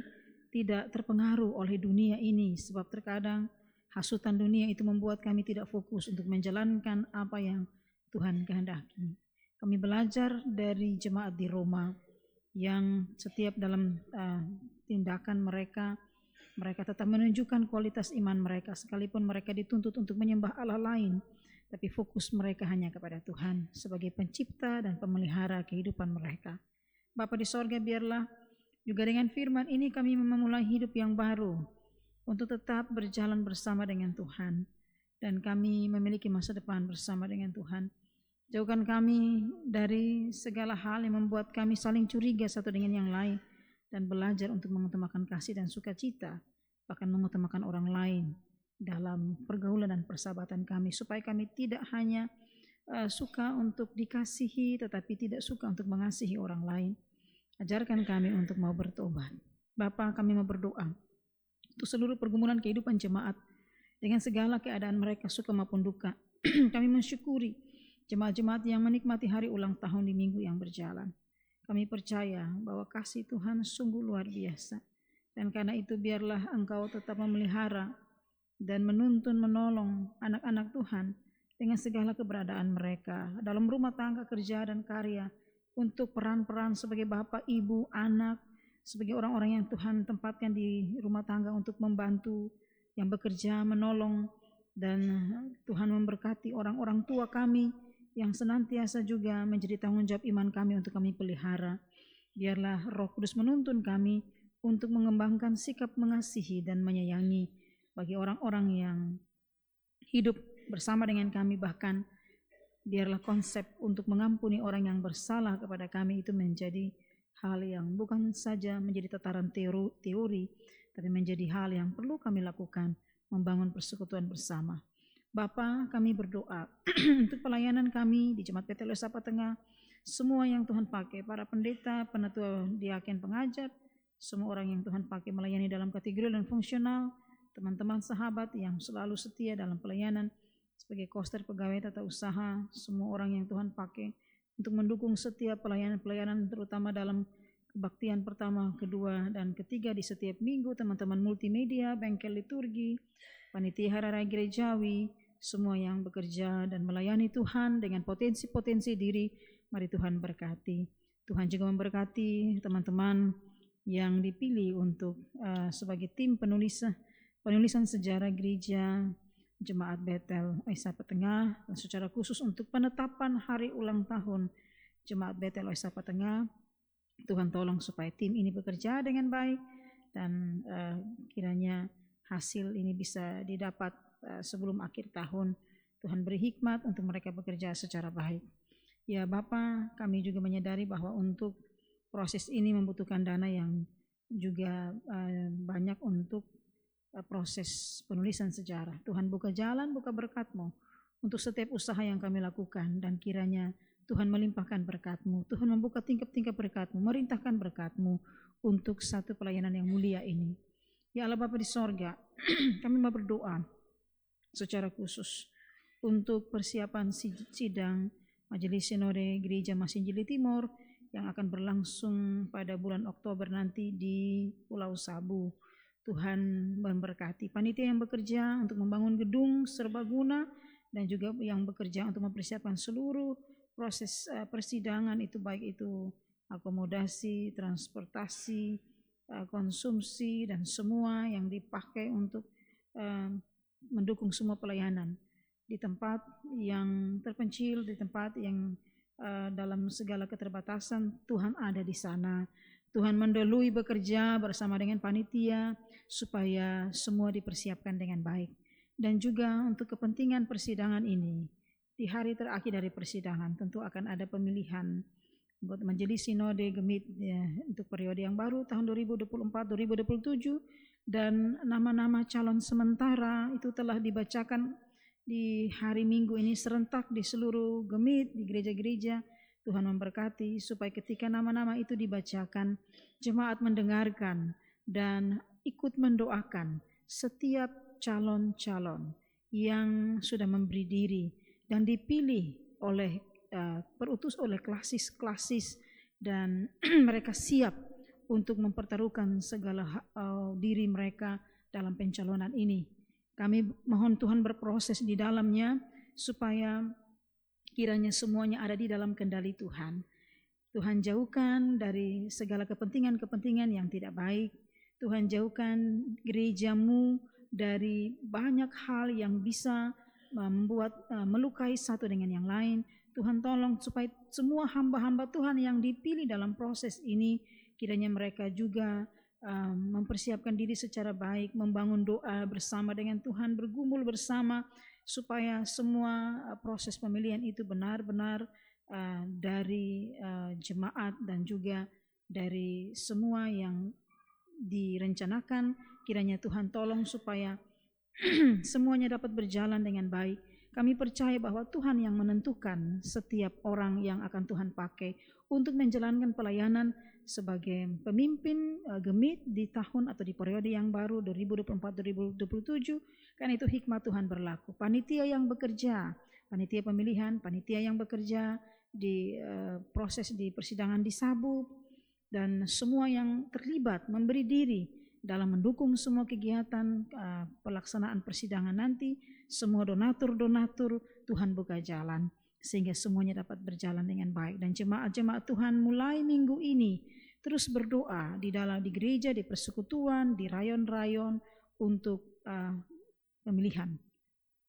tidak terpengaruh oleh dunia ini, sebab terkadang hasutan dunia itu membuat kami tidak fokus untuk menjalankan apa yang Tuhan kehendaki. Kami belajar dari jemaat di Roma yang setiap dalam tindakan mereka tetap menunjukkan kualitas iman mereka, sekalipun mereka dituntut untuk menyembah Allah lain, tapi fokus mereka hanya kepada Tuhan sebagai pencipta dan pemelihara kehidupan mereka. Bapa di sorga, biarlah juga dengan firman ini kami memulai hidup yang baru untuk tetap berjalan bersama dengan Tuhan, dan kami memiliki masa depan bersama dengan Tuhan. Jauhkan kami dari segala hal yang membuat kami saling curiga satu dengan yang lain, dan belajar untuk mengutamakan kasih dan sukacita, bahkan mengutamakan orang lain dalam pergaulan dan persahabatan kami, supaya kami tidak hanya suka untuk dikasihi, tetapi tidak suka untuk mengasihi orang lain. Ajarkan kami untuk mau bertobat. Bapa, kami mau berdoa untuk seluruh pergumulan kehidupan jemaat dengan segala keadaan mereka, suka maupun duka. Kami mensyukuri jemaat-jemaat yang menikmati hari ulang tahun di minggu yang berjalan. Kami percaya bahwa kasih Tuhan sungguh luar biasa. Dan karena itu biarlah Engkau tetap memelihara dan menuntun menolong anak-anak Tuhan dengan segala keberadaan mereka dalam rumah tangga, kerja dan karya, untuk peran-peran sebagai bapak, ibu, anak, sebagai orang-orang yang Tuhan tempatkan di rumah tangga untuk membantu, yang bekerja, menolong, dan Tuhan memberkati orang-orang tua kami yang senantiasa juga menjadi tanggung jawab iman kami untuk kami pelihara. Biarlah Roh Kudus menuntun kami untuk mengembangkan sikap mengasihi dan menyayangi bagi orang-orang yang hidup bersama dengan kami, bahkan biarlah konsep untuk mengampuni orang yang bersalah kepada kami itu menjadi hal yang bukan saja menjadi tataran teori, tapi menjadi hal yang perlu kami lakukan, membangun persekutuan bersama. Bapa, kami berdoa untuk pelayanan kami di Jemaat Bethel Sapa Tengah, semua yang Tuhan pakai, para pendeta, penatua, diaken, pengajar, semua orang yang Tuhan pakai melayani dalam kategori dan fungsional, teman-teman sahabat yang selalu setia dalam pelayanan sebagai koster, pegawai tata usaha, semua orang yang Tuhan pakai untuk mendukung setiap pelayanan-pelayanan, terutama dalam kebaktian pertama, kedua, dan ketiga di setiap minggu, teman-teman multimedia, bengkel liturgi, panitia hari-raya gerejawi, semua yang bekerja dan melayani Tuhan dengan potensi-potensi diri, mari Tuhan berkati. Tuhan juga memberkati teman-teman yang dipilih untuk sebagai tim penulisan sejarah gereja Jemaat Bethel Sapa Tengah, dan secara khusus untuk penetapan hari ulang tahun Jemaat Bethel Sapa Tengah. Tuhan tolong supaya tim ini bekerja dengan baik dan kiranya hasil ini bisa didapat sebelum akhir tahun. Tuhan beri hikmat untuk mereka bekerja secara baik. Ya Bapa, kami juga menyadari bahwa untuk proses ini membutuhkan dana yang juga banyak untuk proses penulisan sejarah. Tuhan buka jalan, buka berkat-Mu untuk setiap usaha yang kami lakukan, dan kiranya Tuhan melimpahkan berkat-Mu. Tuhan membuka tingkap-tingkap berkat-Mu, merintahkan berkat-Mu untuk satu pelayanan yang mulia ini. Ya Allah Bapa di sorga, kami mau berdoa secara khusus untuk persiapan sidang Majelis Sinode Gereja Masinjili Timur yang akan berlangsung pada bulan Oktober nanti di Pulau Sabu. Tuhan memberkati panitia yang bekerja untuk membangun gedung serbaguna dan juga yang bekerja untuk mempersiapkan seluruh proses persidangan itu, baik itu akomodasi, transportasi, konsumsi, dan semua yang dipakai untuk mendukung semua pelayanan di tempat yang terpencil, di tempat yang dalam segala keterbatasan. Tuhan ada di sana. Tuhan mendahului bekerja bersama dengan panitia supaya semua dipersiapkan dengan baik. Dan juga untuk kepentingan persidangan ini, di hari terakhir dari persidangan tentu akan ada pemilihan anggota Majelis Sinode Gemit untuk periode yang baru tahun 2024-2027, dan nama-nama calon sementara itu telah dibacakan di hari Minggu ini serentak di seluruh gemit, di gereja-gereja. Tuhan memberkati supaya ketika nama-nama itu dibacakan, jemaat mendengarkan dan ikut mendoakan setiap calon-calon yang sudah memberi diri dan dipilih oleh perutus oleh klasis-klasis, dan mereka siap untuk mempertaruhkan segala diri mereka dalam pencalonan ini. Kami mohon Tuhan berproses di dalamnya supaya kiranya semuanya ada di dalam kendali Tuhan. Tuhan jauhkan dari segala kepentingan-kepentingan yang tidak baik. Tuhan jauhkan gerejamu dari banyak hal yang bisa membuat melukai satu dengan yang lain. Tuhan tolong supaya semua hamba-hamba Tuhan yang dipilih dalam proses ini, kiranya mereka juga mempersiapkan diri secara baik, membangun doa bersama dengan Tuhan, bergumul bersama supaya semua proses pemilihan itu benar-benar dari jemaat dan juga dari semua yang direncanakan. Kiranya Tuhan tolong supaya semuanya dapat berjalan dengan baik. Kami percaya bahwa Tuhan yang menentukan setiap orang yang akan Tuhan pakai untuk menjalankan pelayanan sebagai pemimpin gemit di tahun atau di periode yang baru 2024-2027. Karena itu hikmat Tuhan berlaku. Panitia yang bekerja panitia pemilihan, panitia yang bekerja di proses di persidangan di Sabub, dan semua yang terlibat memberi diri dalam mendukung semua kegiatan pelaksanaan persidangan nanti. Semua donatur-donatur, Tuhan buka jalan sehingga semuanya dapat berjalan dengan baik. Dan jemaat-jemaat Tuhan mulai minggu ini terus berdoa di gereja, di persekutuan, di rayon-rayon untuk pemilihan.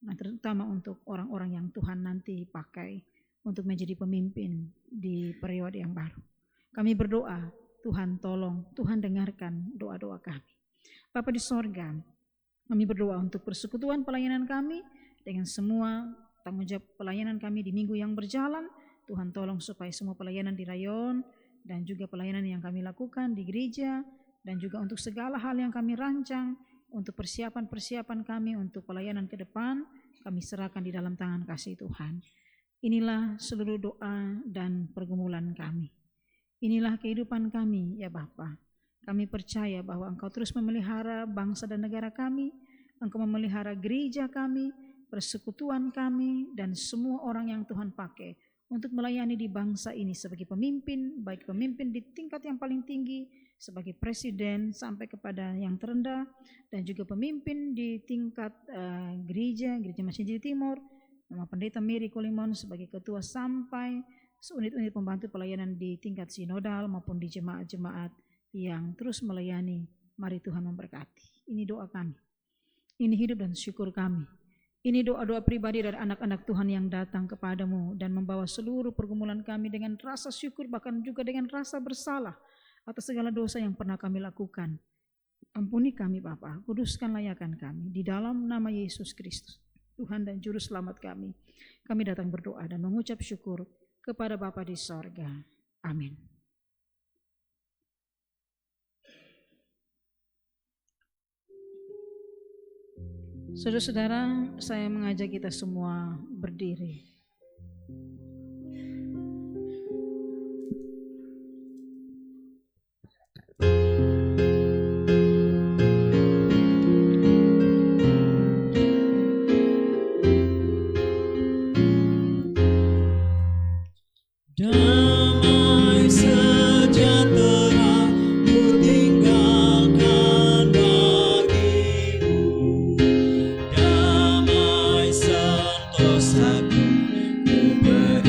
Nah, terutama untuk orang-orang yang Tuhan nanti pakai untuk menjadi pemimpin di periode yang baru. Kami berdoa, Tuhan tolong, Tuhan dengarkan doa-doa kami. Bapa di sorga, kami berdoa untuk persekutuan pelayanan kami dengan semua tanggung jawab pelayanan kami di minggu yang berjalan. Tuhan tolong supaya semua pelayanan di rayon dan juga pelayanan yang kami lakukan di gereja dan juga untuk segala hal yang kami rancang untuk persiapan-persiapan kami untuk pelayanan ke depan, kami serahkan di dalam tangan kasih Tuhan. Inilah seluruh doa dan pergumulan kami. Inilah kehidupan kami, ya Bapa. Kami percaya bahwa Engkau terus memelihara bangsa dan negara kami, Engkau memelihara gereja kami, persekutuan kami, dan semua orang yang Tuhan pakai untuk melayani di bangsa ini sebagai pemimpin, baik pemimpin di tingkat yang paling tinggi, sebagai presiden sampai kepada yang terendah, dan juga pemimpin di tingkat gereja Masjid Timur, Nama Pendeta Mary Kolimon sebagai ketua sampai unit-unit pembantu pelayanan di tingkat sinodal maupun di jemaat-jemaat yang terus melayani. Mari Tuhan memberkati. Ini doa kami. Ini hidup dan syukur kami. Ini doa-doa pribadi dari anak-anak Tuhan yang datang kepadamu dan membawa seluruh pergumulan kami dengan rasa syukur, bahkan juga dengan rasa bersalah atas segala dosa yang pernah kami lakukan. Ampuni kami Bapa, kuduskan layakan kami di dalam nama Yesus Kristus, Tuhan dan Juru Selamat kami. Kami datang berdoa dan mengucap syukur kepada Bapa di sorga. Amin. Saudara-saudara, saya mengajak kita semua berdiri. Damai sejahtera ku tinggalkan bagimu, damai sentosaku ku beri.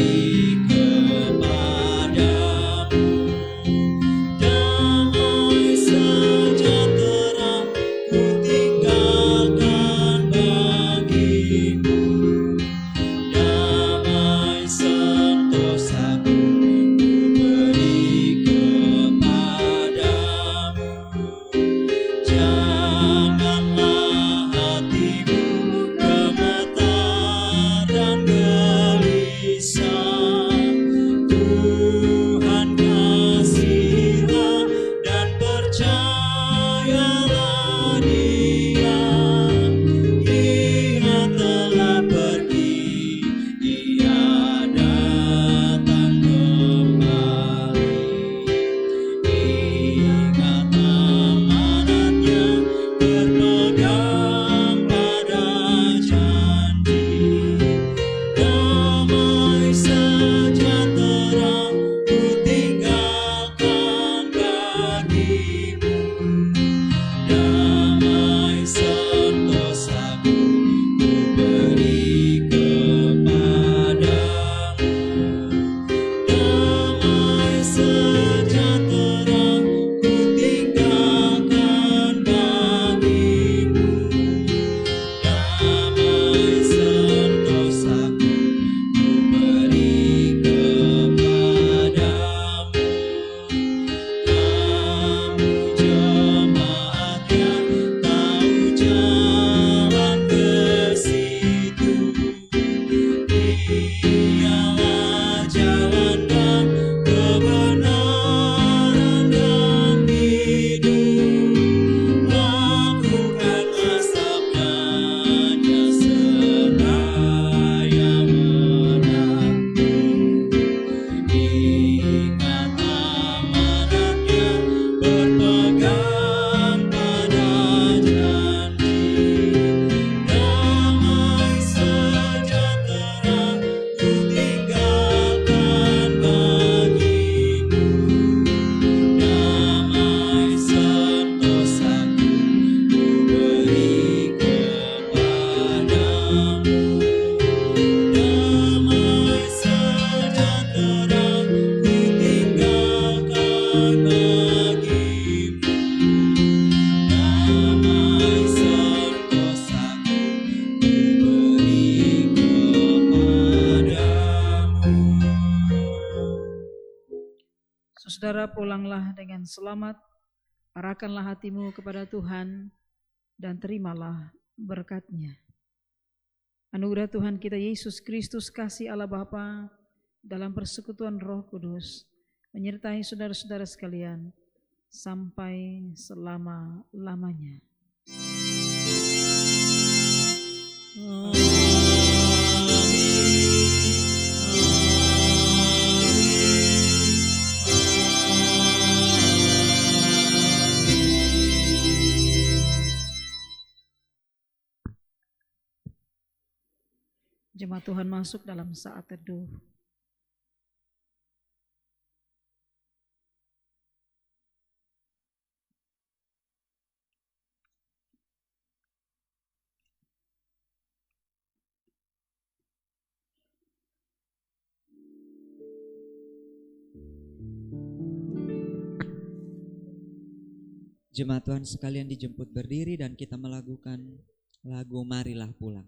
saudara-saudara pulanglah dengan selamat, arahkanlah hatimu kepada Tuhan, dan terimalah berkat-Nya. Anugerah Tuhan kita Yesus Kristus, kasih Allah Bapa, dalam persekutuan Roh Kudus, menyertai saudara-saudara sekalian, sampai selama-lamanya. Jemaat Tuhan masuk dalam saat teduh. Jemaat Tuhan sekalian dijemput berdiri dan kita melakukan lagu Marilah Pulang.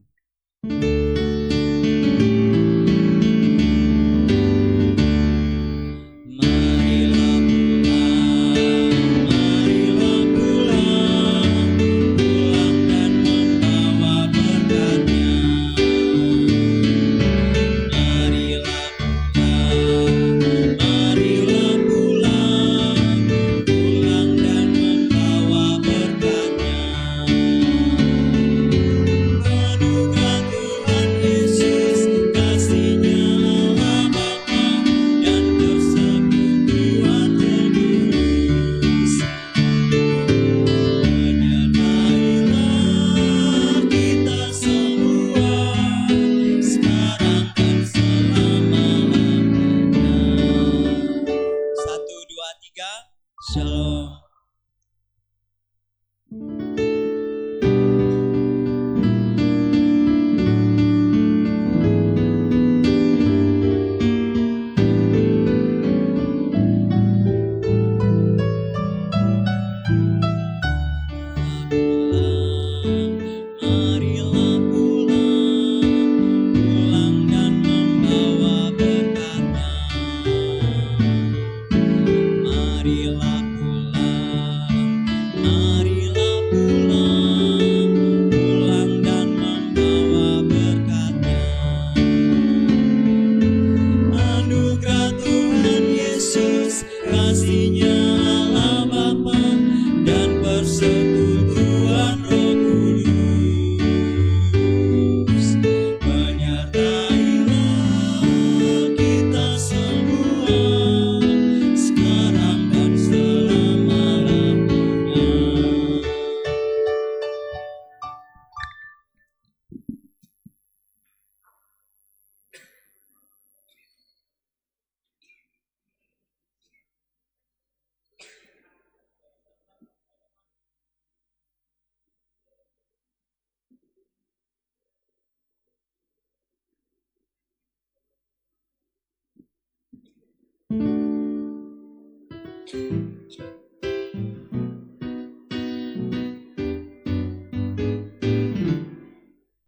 Shalom.